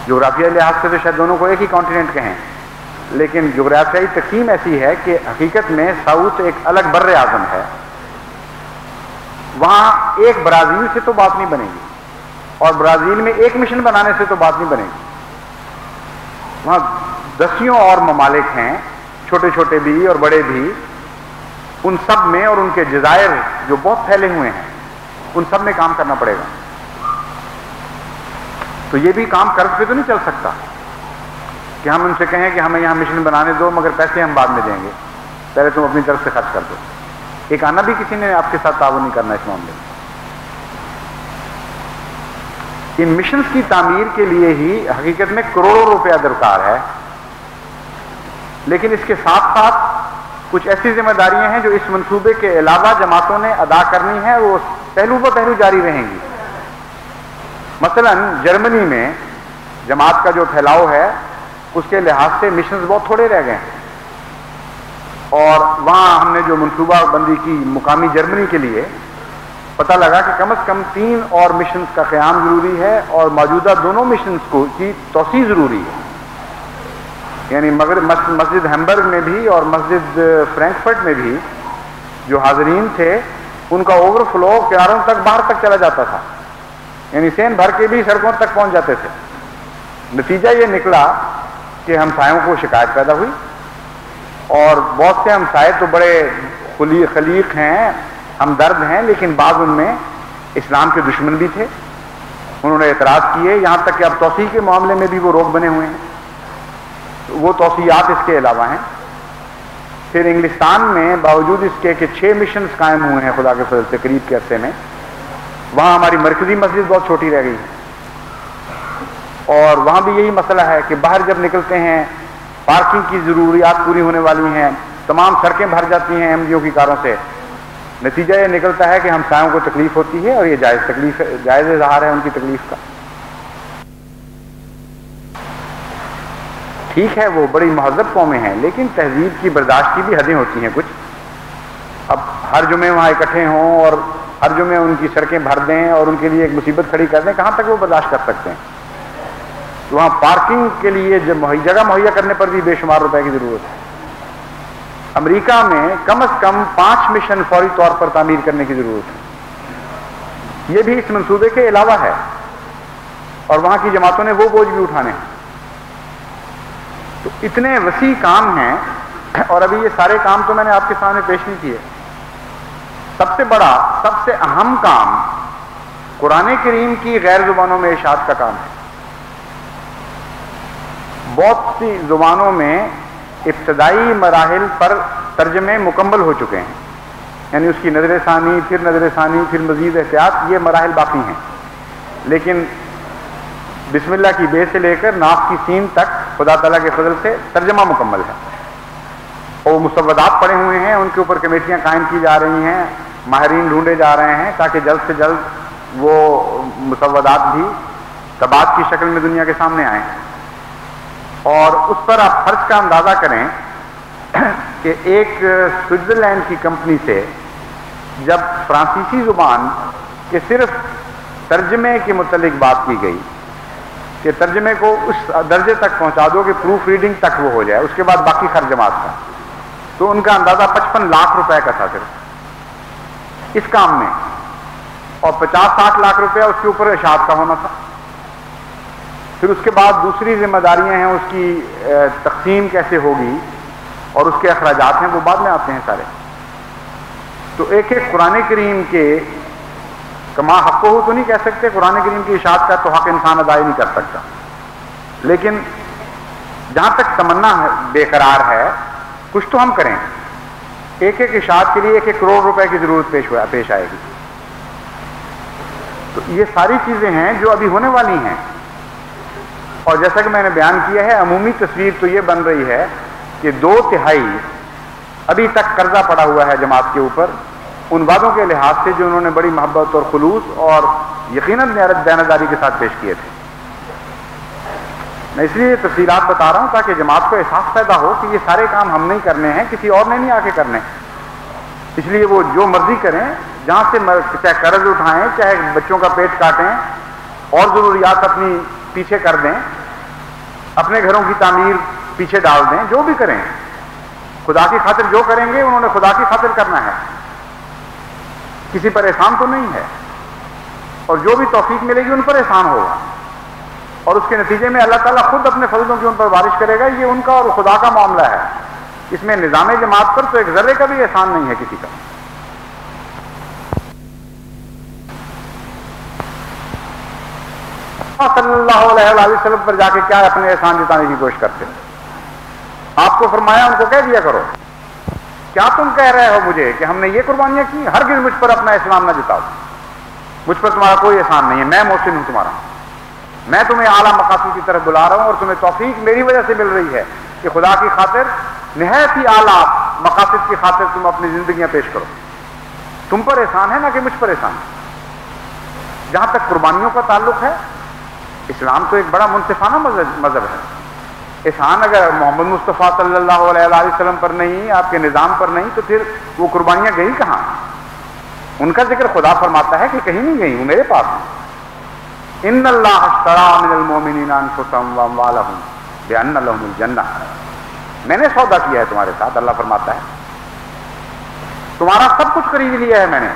جغرافیائی لحاظ سے تو شاید دونوں کو ایک ہی کانٹیننٹ کہیں، لیکن جغرافیائی تقسیم ایسی ہے کہ حقیقت میں ساؤتھ ایک الگ بر اعظم ہے. وہاں ایک برازیل سے تو بات نہیں بنے گی، اور برازیل میں ایک مشن بنانے سے تو بات نہیں بنے گی. وہاں دسیوں اور ممالک ہیں، چھوٹے چھوٹے بھی اور بڑے بھی. ان سب میں اور ان کے جزائر جو بہت پھیلے ہوئے ہیں، ان سب میں کام کرنا پڑے گا. تو یہ بھی کام قرض پہ تو نہیں چل سکتا کہ ہم ان سے کہیں کہ ہمیں یہاں مشن بنانے دو مگر پیسے ہم بعد میں دیں گے، پہلے تم اپنی طرف سے خرچ کر دو. ایک آنا بھی کسی نے آپ کے ساتھ تعاون نہیں کرنا اس معاملے میں. ان مشنز کی تعمیر کے لیے ہی حقیقت میں کروڑوں روپیہ درکار ہے. لیکن اس کے ساتھ ساتھ کچھ ایسی ذمہ داریاں ہیں جو اس منصوبے کے علاوہ جماعتوں نے ادا کرنی ہے، وہ پہلو بہ پہلو جاری رہیں گی. مثلا جرمنی میں جماعت کا جو پھیلاؤ ہے اس کے لحاظ سے مشنز بہت تھوڑے رہ گئے ہیں، اور وہاں ہم نے جو منصوبہ بندی کی مقامی جرمنی کے لیے، پتہ لگا کہ کم از کم 3 اور مشنز کا قیام ضروری ہے اور موجودہ دونوں مشنز کی توسیع ضروری ہے. یعنی مغرب مسجد ہیمبرگ میں بھی اور مسجد فرینکفرٹ میں بھی جو حاضرین تھے ان کا اوور فلو کناروں تک باہر تک چلا جاتا تھا، یعنی سین بھر کے بھی سڑکوں تک پہنچ جاتے تھے. نتیجہ یہ نکلا کہ ہمسایوں کو شکایت پیدا ہوئی، اور بہت سے ہمسائے تو بڑے خلیق ہیں، ہمدرد ہیں، لیکن بعض ان میں اسلام کے دشمن بھی تھے. انہوں نے اعتراض کیے، یہاں تک کہ اب توسیع کے معاملے میں بھی وہ روک بنے ہوئے ہیں. وہ توسیعات اس کے علاوہ ہیں. پھر انگلستان میں باوجود اس کے کہ 6 مشنز قائم ہوئے ہیں خدا کے فضل سے قریب کے عرصے میں، وہاں ہماری مرکزی مسجد بہت چھوٹی رہ گئی ہے. اور وہاں بھی یہی مسئلہ ہے کہ باہر جب نکلتے ہیں پارکنگ کی ضروریات پوری ہونے والی ہیں، تمام سڑکیں بھر جاتی ہیں ایم ڈی او کی کاروں سے. نتیجہ یہ نکلتا ہے کہ ہمسایوں کو تکلیف ہوتی ہے، اور یہ جائز اظہار ہے ان کی تکلیف کا. ٹھیک ہے وہ بڑی مہذب قومیں ہیں، لیکن تہذیب کی برداشت کی بھی حدیں ہوتی ہیں کچھ. اب ہر جمعے وہاں اکٹھے ہوں اور ہر جمعے ان کی سڑکیں بھر دیں اور ان کے لیے ایک مصیبت کھڑی کر دیں، کہاں تک وہ برداشت کر سکتے ہیں؟ تو وہاں پارکنگ کے لیے جگہ مہیا کرنے پر بھی بے شمار روپے کی ضرورت ہے. امریکہ میں کم از کم 5 مشن فوری طور پر تعمیر کرنے کی ضرورت ہے. یہ بھی اس منصوبے کے علاوہ ہے، اور وہاں کی جماعتوں نے وہ بوجھ بھی اٹھانے ہیں. تو اتنے وسیع کام ہیں، اور ابھی یہ سارے کام تو میں نے آپ کے سامنے پیش نہیں کیے. سب سے بڑا، سب سے اہم کام قرآن کریم کی غیر زبانوں میں اشاعت کا کام ہے. بہت سی زبانوں میں ابتدائی مراحل پر ترجمے مکمل ہو چکے ہیں، یعنی اس کی نظر ثانی، پھر نظر ثانی، پھر مزید احتیاط، یہ مراحل باقی ہیں. لیکن بسم اللہ کی بے سے لے کر ناف کی سین تک خدا تعالیٰ کے فضل سے ترجمہ مکمل ہے. اور وہ مسودات پڑے ہوئے ہیں، ان کے اوپر کمیٹیاں قائم کی جا رہی ہیں، ماہرین ڈھونڈے جا رہے ہیں تاکہ جلد سے جلد وہ مسودات بھی تبات کی شکل میں دنیا کے سامنے آئیں. اور اس پر آپ خرچ کا اندازہ کریں کہ ایک سوئٹزرلینڈ کی کمپنی سے جب فرانسیسی زبان کے صرف ترجمے کے متعلق بات کی گئی کہ ترجمے کو اس درجے تک پہنچا دو کہ پروف ریڈنگ تک وہ ہو جائے، اس کے بعد باقی خرچ جماعت کا، تو ان کا اندازہ 55 لاکھ روپے کا تھا صرف اس کام میں، اور 50-60 لاکھ روپیہ اس کے اوپر اشاعت کا ہونا تھا. پھر اس کے بعد دوسری ذمہ داریاں ہیں، اس کی تقسیم کیسے ہوگی اور اس کے اخراجات ہیں، وہ بعد میں آتے ہیں سارے. تو ایک ایک قرآن کریم کے کما حق ہو تو نہیں کہہ سکتے، قرآن کریم کی اشاعت کا تو حق انسان ادا ہی نہیں کر سکتا، لیکن جہاں تک تمنا بےقرار ہے کچھ تو ہم کریں. ایک ایک اشاعت کے لیے 1-1 کروڑ روپے کی ضرورت پیش آئے گی. تو یہ ساری چیزیں ہیں جو ابھی ہونے والی ہیں. اور جیسا کہ میں نے بیان کیا ہے، عمومی تصویر تو یہ بن رہی ہے کہ 2/3 ابھی تک قرضہ پڑا ہوا ہے جماعت کے اوپر، ان وعدوں کے لحاظ سے جو انہوں نے بڑی محبت اور خلوص اور یقیناً دیانتداری کے ساتھ پیش کیے تھے. میں اس لیے تفصیلات بتا رہا ہوں تاکہ جماعت کو احساس پیدا ہو کہ یہ سارے کام ہم نہیں کرنے ہیں، کسی اور نے نہیں آ کے کرنے. اس لیے وہ جو مرضی کریں، جہاں سے چاہے قرض اٹھائیں، چاہے بچوں کا پیٹ کاٹیں اور ضروریات اپنی پیچھے کر دیں، اپنے گھروں کی تعمیر پیچھے ڈال دیں، جو بھی کریں خدا کی خاطر جو کریں گے انہوں نے خدا کی خاطر کرنا ہے، کسی پر احسان تو نہیں ہے، اور جو بھی توفیق ملے گی ان پر احسان ہوگا، اور اس کے نتیجے میں اللہ تعالیٰ خود اپنے فضلوں کی ان پر بارش کرے گا۔ یہ ان کا اور خدا کا معاملہ ہے، اس میں نظام جماعت پر تو ایک ذرے کا بھی احسان نہیں ہے کسی کا۔ صلی اللہ علیہ وآلہ وسلم پر جا کے کیا اپنے احسان جتانے کی کوشش کرتے ہیں؟ آپ کو فرمایا ان کو کہہ دیا کرو، کیا تم کہہ رہے ہو مجھے کہ ہم نے یہ قربانیاں کی؟ ہرگز مجھ پر اپنا احسان نہ جتاؤ، مجھ پر تمہارا کوئی احسان نہیں ہے، میں محسن ہوں تمہارا، میں تمہیں اعلیٰ مقاصد کی طرف بلا رہا ہوں، اور تمہیں توفیق میری وجہ سے مل رہی ہے کہ خدا کی خاطر نہایت ہی اعلیٰ مقاصد کی خاطر تم اپنی زندگیاں پیش کرو۔ تم پر احسان ہے نہ کہ مجھ پر احسان ہے۔ جہاں تک قربانیوں کا تعلق ہے، اسلام تو ایک بڑا منصفانہ مذہب ہے۔ احسان اگر محمد مصطفیٰ صلی اللہ علیہ وآلہ وسلم پر نہیں، آپ کے نظام پر نہیں، تو پھر وہ قربانیاں گئی کہاں؟ ان کا ذکر خدا فرماتا ہے کہ کہیں نہیں گئی، وہ میرے پاس ہیں۔ ان اللہ اشتری من المؤمنین انفسهم واموالهم بان لهم الجنہ، میں نے سودا کیا ہے تمہارے ساتھ، اللہ فرماتا ہے تمہارا سب کچھ خرید لیا ہے میں نے،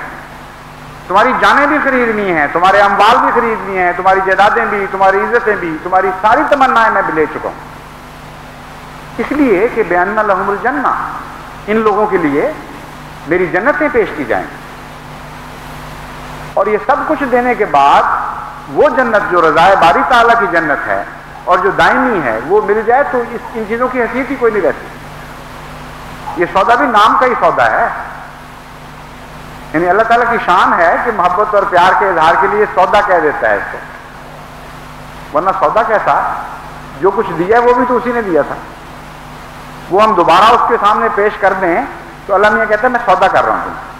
تمہاری جانیں بھی خریدنی ہیں، تمہارے اموال بھی خریدنی ہیں، تمہاری جائیدادیں بھی، تمہاری عزتیں بھی، تمہاری ساری تمنائیں میں بھی لے چکا ہوں، اس لیے کہ بان لهم الجنہ، ان لوگوں کے لیے میری جنتیں پیش کی جائیں، اور یہ سب کچھ دینے کے بعد وہ جنت جو رضائے باری تعالیٰ کی جنت ہے اور جو دائمی ہے وہ مل جائے تو ان چیزوں کی حیثیت ہی کوئی نہیں رہتی۔ یہ سودا بھی نام کا ہی سودا ہے، یعنی اللہ تعالیٰ کی شان ہے کہ محبت اور پیار کے اظہار کے لیے سودا کہہ دیتا ہے اس کو، ورنہ سودا کیسا؟ جو کچھ دیا ہے وہ بھی تو اسی نے دیا تھا، وہ ہم دوبارہ اس کے سامنے پیش کر دیں تو اللہ میاں کہتا ہے میں سودا کر رہا ہوں،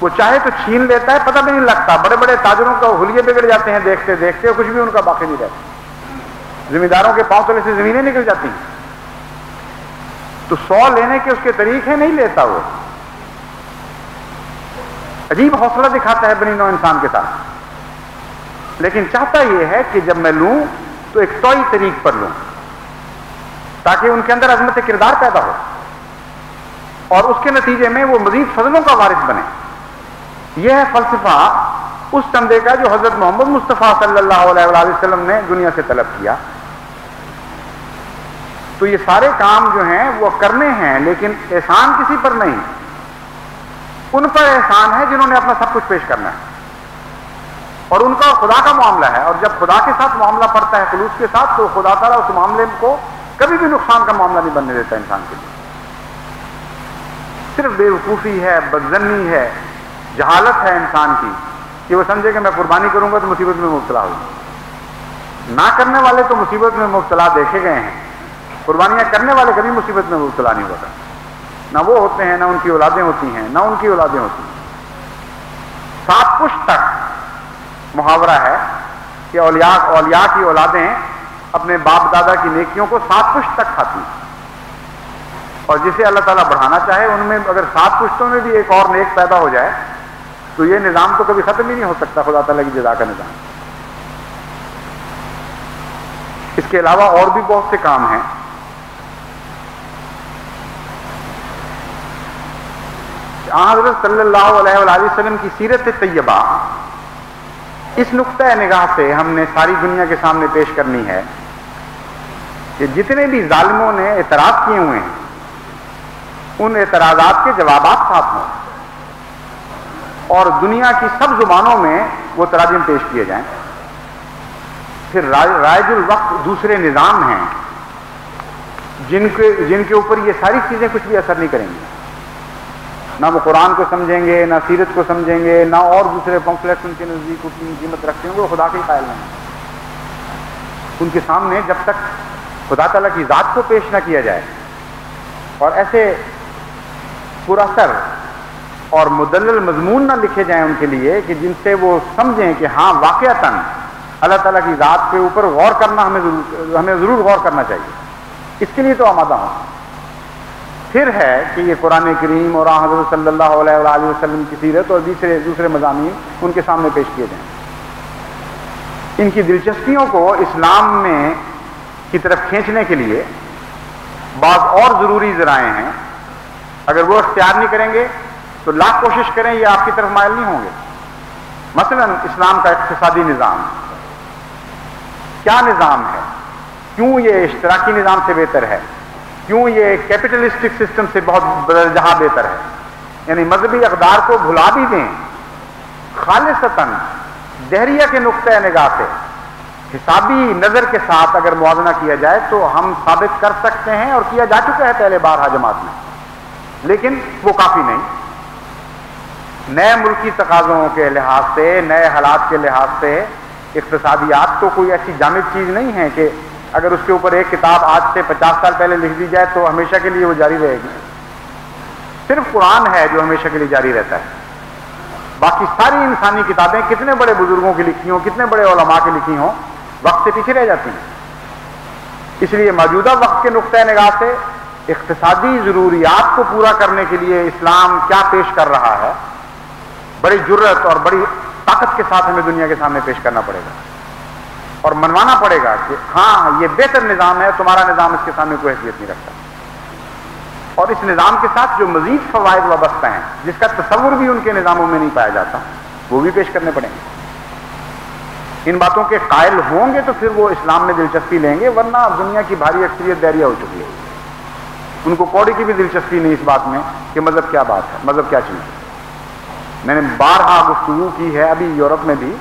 وہ چاہے تو چھین لیتا ہے، پتہ بھی نہیں لگتا، بڑے بڑے تاجروں کا حلیے بگڑ جاتے ہیں دیکھتے دیکھتے، اور کچھ بھی ان کا باقی نہیں رہتا، زمینداروں کے پاؤں تلے سے زمینیں نکل جاتی ہیں، تو 100 لینے کے اس کے طریقے نہیں لیتا، وہ عجیب حوصلہ دکھاتا ہے بنی نوع انسان کے ساتھ، لیکن چاہتا یہ ہے کہ جب میں لوں تو ایک توئی طریق پر لوں تاکہ ان کے اندر عظمت کردار پیدا ہو، اور اس کے نتیجے میں وہ مزید فضلوں کا وارث بنے۔ یہ ہے فلسفہ اس چندے کا جو حضرت محمد مصطفیٰ صلی اللہ علیہ وآلہ وسلم نے دنیا سے طلب کیا۔ تو یہ سارے کام جو ہیں وہ کرنے ہیں، لیکن احسان کسی پر نہیں، ان پر احسان ہے جنہوں نے اپنا سب کچھ پیش کرنا ہے، اور ان کا خدا کا معاملہ ہے، اور جب خدا کے ساتھ معاملہ پڑتا ہے خلوص کے ساتھ، تو خدا تعالیٰ اس معاملے کو کبھی بھی نقصان کا معاملہ نہیں بننے دیتا انسان کے لیے۔ صرف بے وقوفی ہے، بدظنی ہے، جہالت ہے انسان کی کہ وہ سمجھے کہ میں قربانی کروں گا تو مصیبت میں مبتلا ہوں۔ نہ کرنے والے تو مصیبت میں مبتلا دیکھے گئے ہیں، قربانیاں کرنے والے کبھی مصیبت میں مبتلا نہیں ہوتا، نہ وہ ہوتے ہیں، نہ ان کی اولادیں ہوتی ہیں، نہ ان کی اولادیں ہوتی ہیں۔ 7 پشت تک محاورہ ہے کہ اولیاء کی اولادیں اپنے باپ دادا کی نیکیوں کو 7 پشت تک کھاتی ہیں، اور جسے اللہ تعالیٰ بڑھانا چاہے ان میں اگر 7 پشتوں میں بھی ایک اور نیک پیدا ہو جائے تو یہ نظام تو کبھی ختم ہی نہیں ہو سکتا، خدا تعالیٰ کی جزا کا نظام۔ اس کے علاوہ اور بھی بہت سے کام ہیں۔ حضرت صلی اللہ علیہ وآلہ وسلم کی سیرت طیبہ اس نقطۂ نگاہ سے ہم نے ساری دنیا کے سامنے پیش کرنی ہے کہ جتنے بھی ظالموں نے اعتراض کیے ہوئے ہیں ان اعتراضات کے جوابات ساتھ ہوں، اور دنیا کی سب زبانوں میں وہ تراجم پیش کیے جائیں۔ پھر رائج الوقت دوسرے نظام ہیں جن کے اوپر یہ ساری چیزیں کچھ بھی اثر نہیں کریں گی، نہ وہ قرآن کو سمجھیں گے، نہ سیرت کو سمجھیں گے، نہ اور دوسرے پمفلیٹس ان کے نزدیک اتنی قیمت رکھتے ہیں، وہ خدا کے قائل نہیں۔ ان کے سامنے جب تک خدا تعالیٰ کی ذات کو پیش نہ کیا جائے اور ایسے پراثر اور مدلل مضمون نہ لکھے جائیں ان کے لیے کہ جن سے وہ سمجھیں کہ ہاں واقعتاً اللہ تعالیٰ کی ذات کے اوپر غور کرنا ہمیں ضرور غور کرنا چاہیے، اس کے لیے تو آمادہ ہوں۔ پھر ہے کہ یہ قرآن کریم اور حضرت صلی اللہ علیہ وآلہ وسلم کی سیرت اور دوسرے مضامین ان کے سامنے پیش کیے جائیں. ان کی دلچسپیوں کو اسلام میں کی طرف کھینچنے کے لیے بعض اور ضروری ذرائع ہیں. اگر وہ اختیار نہیں کریں گے تو لاکھ کوشش کریں یہ آپ کی طرف مائل نہیں ہوں گے. مثلا اسلام کا اقتصادی نظام کیا نظام ہے؟ کیوں یہ اشتراکی نظام سے بہتر ہے؟ کیوں یہ کیپٹلسٹک سسٹم سے بہت جہاں بہتر ہے؟ یعنی مذہبی اقدار کو بھلا بھی دیں، خالصتاً دہریہ کے نقطۂ نگاہ سے حسابی نظر کے ساتھ اگر موازنہ کیا جائے تو ہم ثابت کر سکتے ہیں، اور کیا جا چکا ہے پہلے بارہا جماعت میں، لیکن وہ کافی نہیں. نئے ملکی تقاضوں کے لحاظ سے، نئے حالات کے لحاظ سے اقتصادیات تو کوئی ایسی جامد چیز نہیں ہے کہ اگر اس کے اوپر ایک کتاب آج سے 50 سال پہلے لکھ دی جائے تو ہمیشہ کے لیے وہ جاری رہے گی. صرف قرآن ہے جو ہمیشہ کے لیے جاری رہتا ہے. باقی ساری انسانی کتابیں کتنے بڑے بزرگوں کی لکھی ہوں، کتنے بڑے علماء کی لکھی ہوں، وقت سے پیچھے رہ جاتی ہیں. اس لیے موجودہ وقت کے نقطۂ نگاہ سے اقتصادی ضروریات کو پورا کرنے کے لیے اسلام کیا پیش کر رہا ہے، بڑی جرت اور بڑی طاقت کے ساتھ ہمیں دنیا کے سامنے پیش کرنا پڑے گا اور منوانا پڑے گا کہ ہاں یہ بہتر نظام ہے، تمہارا نظام اس کے سامنے کوئی حیثیت نہیں رکھتا. اور اس نظام کے ساتھ جو مزید فوائد وابستہ ہیں جس کا تصور بھی ان کے نظاموں میں نہیں پایا جاتا، وہ بھی پیش کرنے پڑیں گے. ان باتوں کے قائل ہوں گے تو پھر وہ اسلام میں دلچسپی لیں گے، ورنہ دنیا کی بھاری اکثریت دہریہ ہو چکی ہے. ان کو کوڑی کی بھی دلچسپی نہیں اس بات میں کہ مذہب کیا بات ہے، مذہب کیا چیز ہے. میں نے بارہا گفتگو کی ہے ابھی یورپ میں بھی،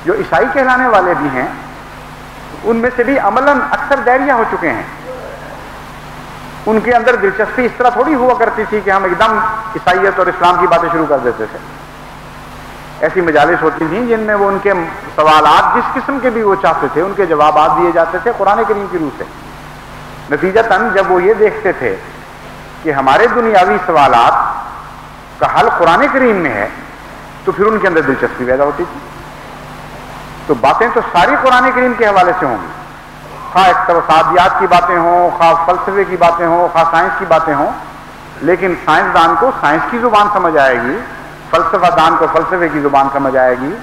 جو عیسائی کہلانے والے بھی ہیں ان میں سے بھی عملاً اکثر دہریہ ہو چکے ہیں. ان کے اندر دلچسپی اس طرح تھوڑی ہوا کرتی تھی کہ ہم ایک دم عیسائیت اور اسلام کی باتیں شروع کر دیتے تھے. ایسی مجالس ہوتی تھیں جن میں وہ ان کے سوالات جس قسم کے بھی وہ چاہتے تھے ان کے جوابات دیے جاتے تھے قرآن کریم کی روح سے. نتیجتاً جب وہ یہ دیکھتے تھے کہ ہمارے دنیاوی سوالات کا حل قرآن کریم میں ہے تو پھر ان کے اندر دلچسپی پیدا ہوتی تھی. تو باتیں تو ساری قرآن کریم کے حوالے سے ہوں گی، خواہ اقتصادیات کی باتیں ہوں، خواہ فلسفے کی باتیں ہوں، خواہ سائنس کی باتیں ہوں. لیکن سائنسدان کو سائنس کی زبان سمجھ آئے گی، فلسفہ دان کو فلسفے کی زبان سمجھ آئے گی،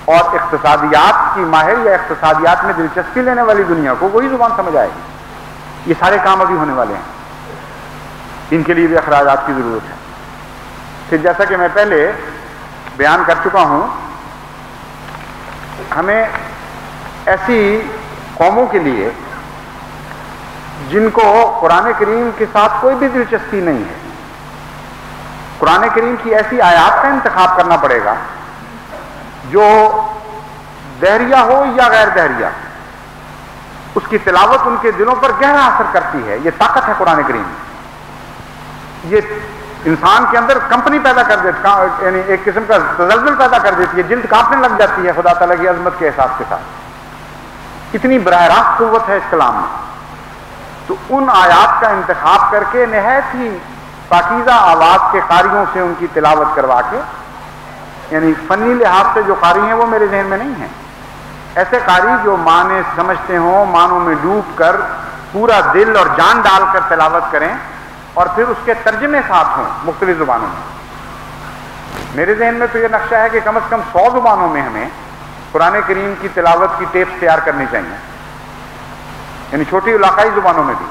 اور اقتصادیات کی ماہر یا اقتصادیات میں دلچسپی لینے والی دنیا کو وہی زبان سمجھ آئے گی. یہ سارے کام ابھی ہونے والے ہیں، ان کے لیے بھی اخراجات کی ضرورت ہے. پھر جیسا کہ میں پہلے بیان کر چکا ہوں، ہمیں ایسی قوموں کے لیے جن کو قرآن کریم کے ساتھ کوئی بھی دلچسپی نہیں ہے، قرآن کریم کی ایسی آیات کا انتخاب کرنا پڑے گا جو دہریہ ہو یا غیر دہریہ، اس کی تلاوت ان کے دلوں پر گہرا اثر کرتی ہے. یہ طاقت ہے قرآن کریم. یہ انسان کے اندر کمپنی پیدا کر دیتی، یعنی ایک قسم کا تزلزل پیدا کر دیتی ہے، جلد کانپنے لگ جاتی ہے خدا تعالیٰ کی عظمت کے احساس کے ساتھ. اتنی براہ راست قوت ہے اس کلام میں. تو ان آیات کا انتخاب کر کے نہایت ہی پاکیزہ آواز کے قاریوں سے ان کی تلاوت کروا کے، یعنی فنی لحاظ سے جو قاری ہیں وہ میرے ذہن میں نہیں ہیں، ایسے قاری جو معنی سمجھتے ہوں، معنوں میں ڈوب کر پورا دل اور جان ڈال کر تلاوت کریں اور پھر اس کے ترجمے ساتھ ہوں مختلف زبانوں میں. میرے ذہن میں تو یہ نقشہ ہے کہ کم از کم 100 زبانوں میں ہمیں قرآن کریم کی تلاوت کی ٹیپس تیار کرنی چاہیے، یعنی چھوٹی علاقائی زبانوں میں بھی.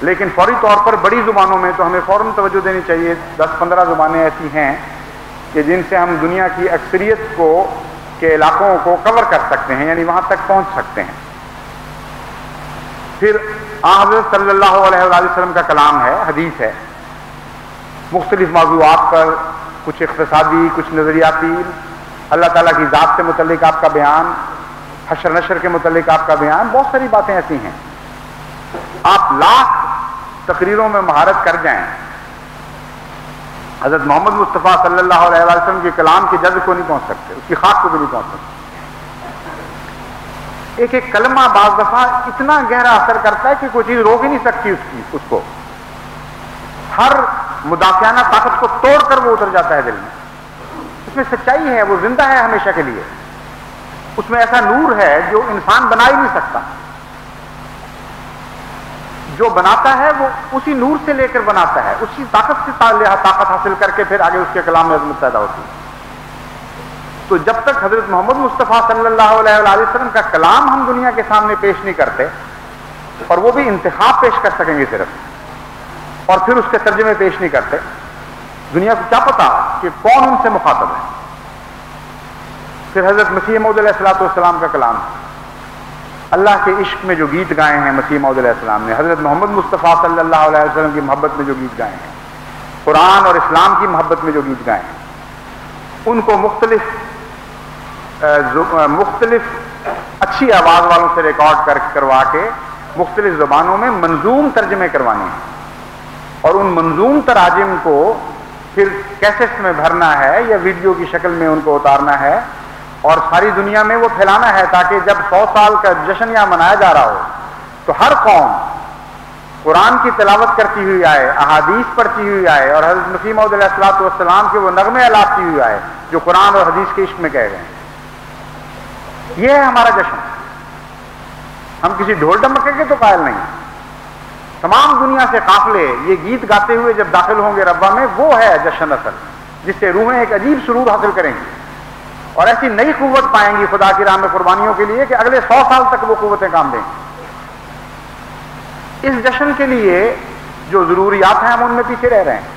لیکن فوری طور پر بڑی زبانوں میں تو ہمیں فوراً توجہ دینی چاہیے. 10-15 زبانیں ایسی ہیں کہ جن سے ہم دنیا کی اکثریت کے علاقوں کو کور کر سکتے ہیں، یعنی وہاں تک پہنچ سکتے ہیں. پھر حضرت صلی اللہ علیہ وآلہ وسلم کا کلام ہے، حدیث ہے، مختلف موضوعات پر، کچھ اقتصادی، کچھ نظریاتی، اللہ تعالیٰ کی ذات سے متعلق آپ کا بیان، حشر نشر کے متعلق آپ کا بیان. بہت ساری باتیں ایسی ہیں. آپ لاکھ تقریروں میں مہارت کر جائیں، حضرت محمد مصطفیٰ صلی اللہ علیہ وآلہ وسلم کے کلام کے جذب کو نہیں پہنچ سکتے، اس کی خاک کو بھی نہیں پہنچ سکتے. ایک ایک کلمہ بعض دفعہ اتنا گہرا اثر کرتا ہے کہ کوئی چیز روک ہی نہیں سکتی اس کو. ہر مدافعانہ طاقت کو توڑ کر وہ اتر جاتا ہے دل میں. اس میں سچائی ہے، وہ زندہ ہے ہمیشہ کے لیے. اس میں ایسا نور ہے جو انسان بنا ہی نہیں سکتا. جو بناتا ہے وہ اسی نور سے لے کر بناتا ہے، اسی طاقت سے طاقت حاصل کر کے پھر آگے اس کے کلام میں عظمت پیدا ہوتی ہے۔ تو جب تک حضرت محمد مصطفیٰ صلی اللہ علیہ وآلہ وسلم کا کلام ہم دنیا کے سامنے پیش نہیں کرتے، اور وہ بھی انتخاب پیش کر سکیں گے صرف، اور پھر اس کے ترجمے پیش نہیں کرتے، دنیا کو کیا پتا کہ کون ان سے مخاطب ہے۔ پھر حضرت مسیح موعود علیہ السلام کا کلام، اللہ کے عشق میں جو گیت گائے ہیں مسیح موعود علیہ السلام نے، حضرت محمد مصطفیٰ صلی اللہ علیہ وسلم کی محبت میں جو گیت گائے ہیں، قرآن اور اسلام کی محبت میں جو گیت گائے ہیں، ان کو مختلف اچھی آواز والوں سے ریکارڈ کروا کے مختلف زبانوں میں منظوم ترجمے کروانے ہیں، اور ان منظوم تراجم کو پھر کیسٹ میں بھرنا ہے یا ویڈیو کی شکل میں ان کو اتارنا ہے اور ساری دنیا میں وہ پھیلانا ہے، تاکہ جب 100 سال کا جشن یہاں منایا جا رہا ہو تو ہر قوم قرآن کی تلاوت کرتی ہوئی آئے، احادیث پڑھتی ہوئی آئے، اور حضرت مسیح موعود علیہ السلام کے وہ نغمے الاپتی ہوئی آئے جو قرآن اور حدیث کے عشق میں کہے گئے ہیں۔ یہ ہے ہمارا جشن، ہم کسی ڈھول ڈمکے کے تو قائل نہیں۔ تمام دنیا سے قافلے یہ گیت گاتے ہوئے جب داخل ہوں گے ربا میں، وہ ہے جشن اصل، جس سے روحیں ایک عجیب سرور حاصل کریں گی اور ایسی نئی قوت پائیں گی خدا کی راہ میں قربانیوں کے لیے کہ اگلے 100 سال تک وہ قوتیں کام دیں گی۔ اس جشن کے لیے جو ضروریات ہیں ہم ان میں پیچھے رہ رہے ہیں۔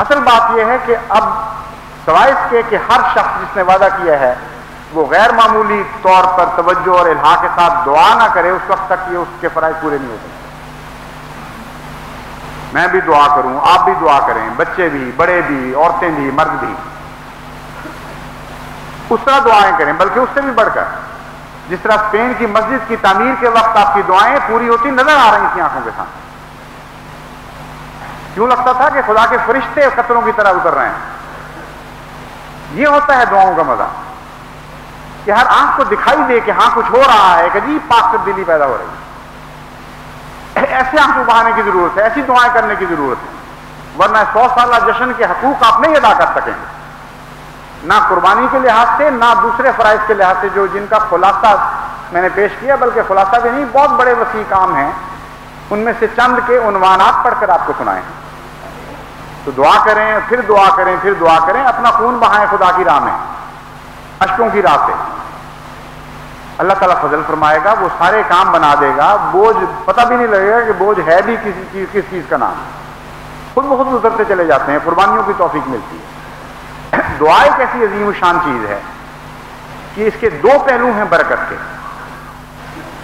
اصل بات یہ ہے کہ اب سوائے اس کے کہ ہر شخص جس نے وعدہ کیا ہے وہ غیر معمولی طور پر توجہ اور الہا کے ساتھ دعا نہ کرے اس وقت تک کہ اس کے فرائض پورے نہیں ہوتے۔ میں بھی دعا کروں، آپ بھی دعا کریں، بچے بھی، بڑے بھی، عورتیں بھی، مرد بھی، اس طرح دعائیں کریں، بلکہ اس سے بھی بڑھ کر جس طرح اسپین کی مسجد کی تعمیر کے وقت آپ کی دعائیں پوری ہوتی نظر آ رہی تھیں آنکھوں کے سامنے، کیوں لگتا تھا کہ خدا کے فرشتے قطروں کی طرح اتر رہے ہیں۔ یہ ہوتا ہے دعاؤں کا مزہ، کہ ہر آنکھ کو دکھائی دے کہ ہاں کچھ ہو رہا ہے، ایک عجیب پاک تبدیلی پیدا ہو رہی ہے۔ ایسے آنکھوں بہانے کی ضرورت ہے، ایسی دعائیں کرنے کی ضرورت ہے، ورنہ 100 سالہ جشن کے حقوق آپ نہیں ادا کر سکیں گے، نہ قربانی کے لحاظ سے، نہ دوسرے فرائض کے لحاظ سے، جن کا خلاصہ میں نے پیش کیا، بلکہ خلاصہ بھی نہیں، بہت بڑے وسیع کام ہیں، ان میں سے چند کے عنوانات پڑھ کر آپ کو سنائیں۔ تو دعا کریں، پھر دعا کریں، پھر دعا کریں، اپنا خون بہائیں خدا کی راہ میں اشکوں کی راہ سے، اللہ تعالیٰ فضل فرمائے گا، وہ سارے کام بنا دے گا، بوجھ پتہ بھی نہیں لگے گا کہ بوجھ ہے بھی کس چیز کا نام، خود بخود اترتے چلے جاتے ہیں، قربانیوں کی توفیق ملتی ہے۔ دعا ایک ایسی عظیم و شان چیز ہے کہ اس کے دو پہلو ہیں برکت کے،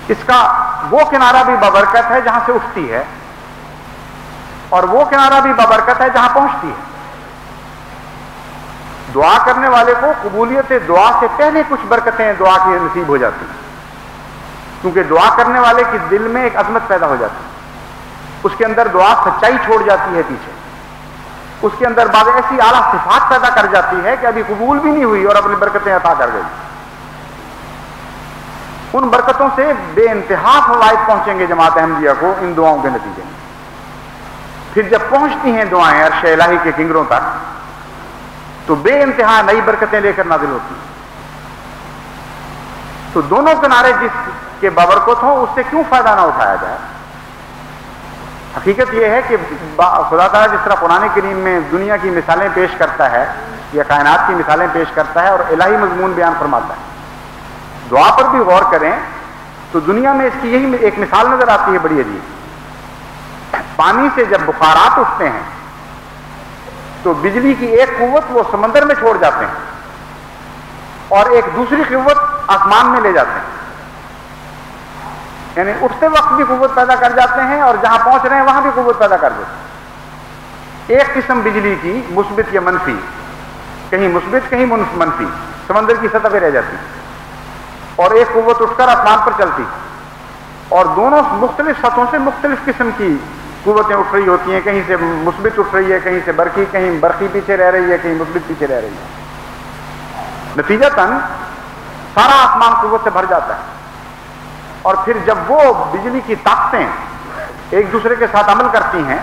اس کا وہ کنارہ بھی بابرکت ہے جہاں سے اٹھتی ہے، اور وہ کنارہ بھی بابرکت ہے جہاں پہنچتی ہے۔ دعا کرنے والے کو قبولیت دعا سے پہلے کچھ برکتیں دعا کی نصیب ہو جاتی ہیں، کیونکہ دعا کرنے والے کے دل میں ایک عظمت پیدا ہو جاتی ہے، اس کے اندر دعا سچائی چھوڑ جاتی ہے پیچھے، اس کے اندر بعض ایسی اعلیٰ صفات پیدا کر جاتی ہے کہ ابھی قبول بھی نہیں ہوئی اور اپنی برکتیں عطا کر گئی۔ ان برکتوں سے بے انتہا فوائد پہنچیں گے جماعت احمدیہ کو ان دعاؤں کے نتیجے میں۔ پھر جب پہنچتی ہیں دعائیں عرش الہی کے کنگروں تک تو بے انتہا نئی برکتیں لے کر نازل ہوتی ہیں۔ تو دونوں کنارے جس کے بابرکت ہوں اس سے کیوں فائدہ نہ اٹھایا جائے؟ حقیقت یہ ہے کہ خدا تعالیٰ جس طرح قرآن کریم میں دنیا کی مثالیں پیش کرتا ہے یا کائنات کی مثالیں پیش کرتا ہے اور الہی مضمون بیان فرماتا ہے، دعا پر بھی غور کریں تو دنیا میں اس کی یہی ایک مثال نظر آتی ہے بڑی عجیب۔ پانی سے جب بخارات اٹھتے ہیں تو بجلی کی ایک قوت وہ سمندر میں چھوڑ جاتے ہیں اور ایک دوسری قوت آسمان میں لے جاتے ہیں، یعنی اٹھتے وقت بھی قوت پیدا کر جاتے ہیں اور جہاں پہنچ رہے ہیں وہاں بھی قوت پیدا کر دیتے ہیں۔ ایک قسم بجلی کی مثبت یا منفی، کہیں مثبت کہیں منفی، سمندر کی سطح پہ رہ جاتی ہے، اور ایک قوت اٹھ کر آسمان پر چلتی، اور دونوں مختلف سطحوں سے مختلف قسم کی قوتیں اٹھ رہی ہوتی ہیں، کہیں سے مثبت اٹھ رہی ہے، کہیں سے برقی، کہیں برقی پیچھے رہ رہی ہے، کہیں مثبت پیچھے رہ رہی ہے۔ نتیجتاً سارا آسمان قوت سے بھر جاتا ہے، اور پھر جب وہ بجلی کی طاقتیں ایک دوسرے کے ساتھ عمل کرتی ہیں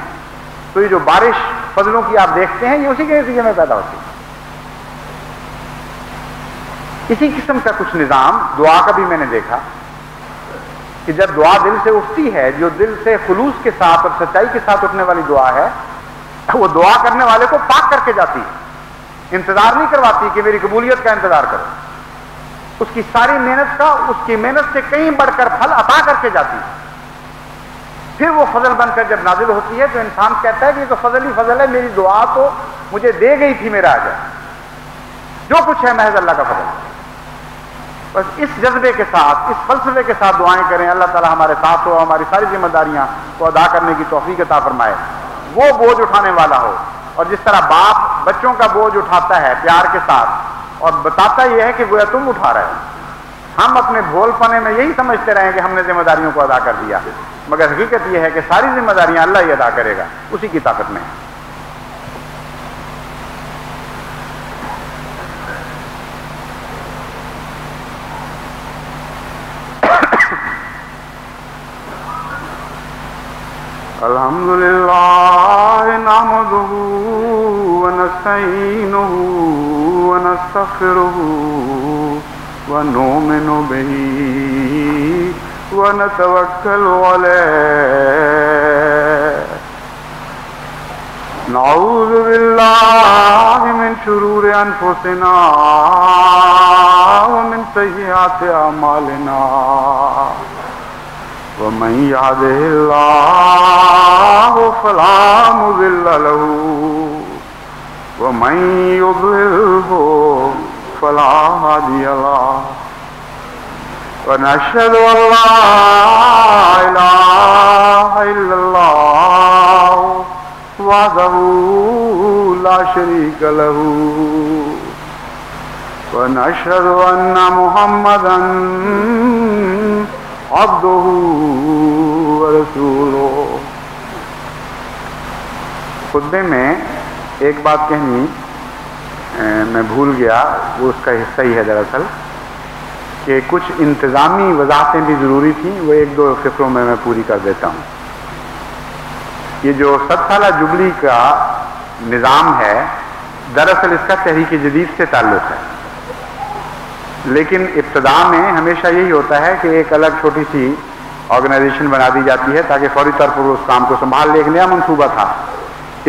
تو یہ جو بارش فضلوں کی آپ دیکھتے ہیں یہ اسی کے نتیجے میں پیدا ہوتی ہے۔ اسی قسم کا کچھ نظام دعا کا بھی میں نے دیکھا کہ جب دعا دل سے اٹھتی ہے، جو دل سے خلوص کے ساتھ اور سچائی کے ساتھ اٹھنے والی دعا ہے، وہ دعا کرنے والے کو پاک کر کے جاتی ہے، انتظار نہیں کرواتی کہ میری قبولیت کا انتظار کرو، اس کی ساری محنت کا، اس کی محنت سے کہیں بڑھ کر پھل عطا کر کے جاتی ہے۔ پھر وہ فضل بن کر جب نازل ہوتی ہے تو انسان کہتا ہے کہ یہ تو فضل ہی فضل ہے، میری دعا تو مجھے دے گئی تھی میرا اجر، جو کچھ ہے محض اللہ کا فضل۔ بس اس جذبے کے ساتھ، اس فلسفے کے ساتھ دعائیں کریں، اللہ تعالی ہمارے ساتھ ہو، ہماری ساری ذمہ داریاں کو ادا کرنے کی توفیق عطا فرمائے، وہ بوجھ اٹھانے والا ہو۔ اور جس طرح باپ بچوں کا بوجھ اٹھاتا ہے پیار کے ساتھ اور بتاتا یہ ہے کہ گویا تم اٹھا رہے ہو، ہم اپنے بھول پنے میں یہی سمجھتے رہیں کہ ہم نے ذمہ داریوں کو ادا کر دیا، مگر حقیقت یہ ہے کہ ساری ذمہ داریاں اللہ ہی ادا کرے گا، اسی کی طاقت میں ہے۔ الحمدللہ نحمدہ ونستعینہ ونستغفرہ ونؤمن بہ ونتوکل علیہ نعوذ باللہ من شرور انفسنا ومن سیئات اعمالنا ومن يهده الله فلا مضل له ومن يضلله فلا هادي له ونشهد أن لا إله إلا الله وحده لا شريك له ونشهد أن محمدا عبدہ ورسولہ۔ خطبے میں ایک بات کہنی میں بھول گیا، وہ اس کا حصہ ہی ہے دراصل، کہ کچھ انتظامی وضاحتیں بھی ضروری تھیں، وہ ایک دو فقروں میں پوری کر دیتا ہوں۔ یہ جو 7 سالہ جبلی کا نظام ہے، دراصل اس کا تحریک جدید سے تعلق ہے، لیکن ابتدا میں ہمیشہ یہی ہوتا ہے کہ ایک الگ چھوٹی سی آرگنائزیشن بنا دی جاتی ہے تاکہ فوری طور پر اس کام کو سنبھال لے۔ ایک نیا منصوبہ تھا،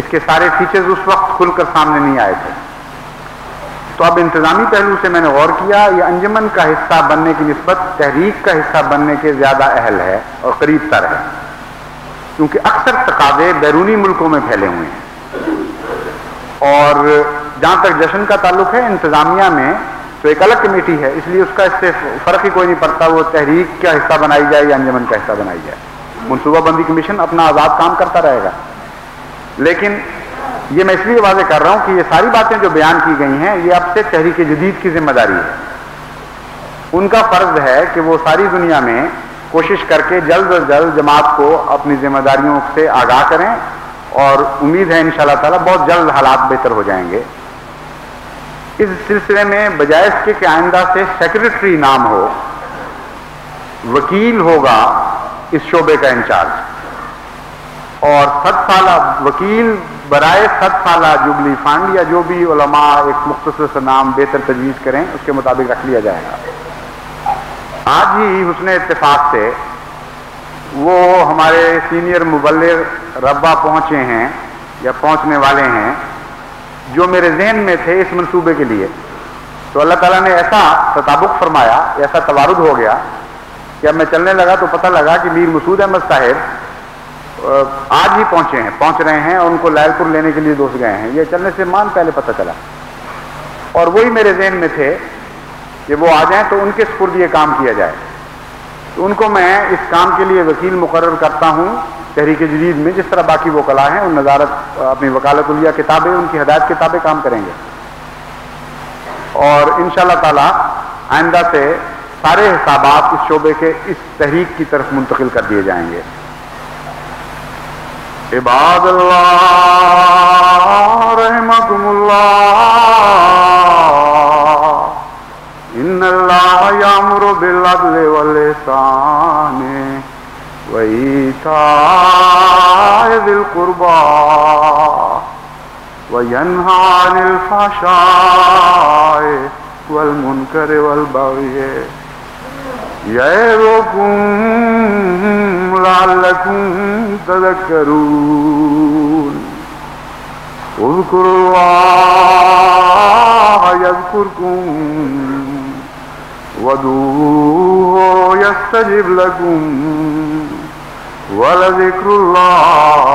اس کے سارے فیچرز اس وقت کھل کر سامنے نہیں آئے تھے، تو اب انتظامی پہلو سے میں نے غور کیا، یہ انجمن کا حصہ بننے کی نسبت تحریک کا حصہ بننے کے زیادہ اہل ہے اور قریب تر ہے، کیونکہ اکثر تقاضے بیرونی ملکوں میں پھیلے ہوئے ہیں، اور جہاں تک جشن کا تعلق ہے انتظامیہ میں تو ایک الگ کمیٹی ہے، اس لیے اس کا اس سے فرق ہی کوئی نہیں پڑتا وہ تحریک کا حصہ بنائی جائے یا انجمن کا حصہ بنائی جائے۔ منصوبہ بندی کمیشن اپنا آزاد کام کرتا رہے گا، لیکن یہ میں اس لیے واضح کر رہا ہوں کہ یہ ساری باتیں جو بیان کی گئی ہیں یہ اب سے تحریک جدید کی ذمہ داری ہے۔ ان کا فرض ہے کہ وہ ساری دنیا میں کوشش کر کے جلد از جلد جماعت کو اپنی ذمہ داریوں سے آگاہ کریں، اور امید ہے انشاءاللہ تعالی بہت جلد حالات بہتر ہو جائیں گے۔ اس سلسلے میں بجائے اس کے کہ آئندہ سے سیکریٹری نام ہو، وکیل ہوگا اس شعبے کا انچارج، اور 7 سالہ وکیل برائے 7 سالہ جبلی فنڈ یا جو بھی علماء ایک مختصر سا نام بہتر تجویز کریں اس کے مطابق رکھ لیا جائے گا۔ آج ہی حسن اتفاق سے وہ ہمارے سینئر مبلغ ربا پہنچے ہیں یا پہنچنے والے ہیں جو میرے ذہن میں تھے اس منصوبے کے لیے، تو اللہ تعالیٰ نے ایسا تطابق فرمایا، ایسا توارد ہو گیا کہ اب میں چلنے لگا تو پتہ لگا کہ میر مسعود احمد صاحب آج ہی پہنچ رہے ہیں، اور ان کو لائل پور لینے کے لیے دوست گئے ہیں، یہ چلنے سے مان پہلے پتہ چلا، اور وہی میرے ذہن میں تھے کہ وہ آ جائیں تو ان کے سپرد یہ کام کیا جائے، تو ان کو میں اس کام کے لیے وکیل مقرر کرتا ہوں تحریک جدید میں، جس طرح باقی وکلاء ہیں ان نظارت اپنی وکالت علیہ کتابیں ان کی ہدایت کتابیں کام کریں گے، اور انشاءاللہ تعالی آئندہ سے سارے حسابات اس شعبے کے اس تحریک کی طرف منتقل کر دیے جائیں گے۔ عباد اللہ رحمکم اللہ، ان اللہ یامر بالعدل والاحسان وَإِيتَاءِ ذِي الْقُرْبَى وَيَنْهَى عَنِ الْفَحْشَاءِ وَالْمُنكَرِ وَالْبَغْيِ يعظكم لعلكم تذكرون اذكروا الله يذكركم وادعوه يستجب لكم ولذكر الله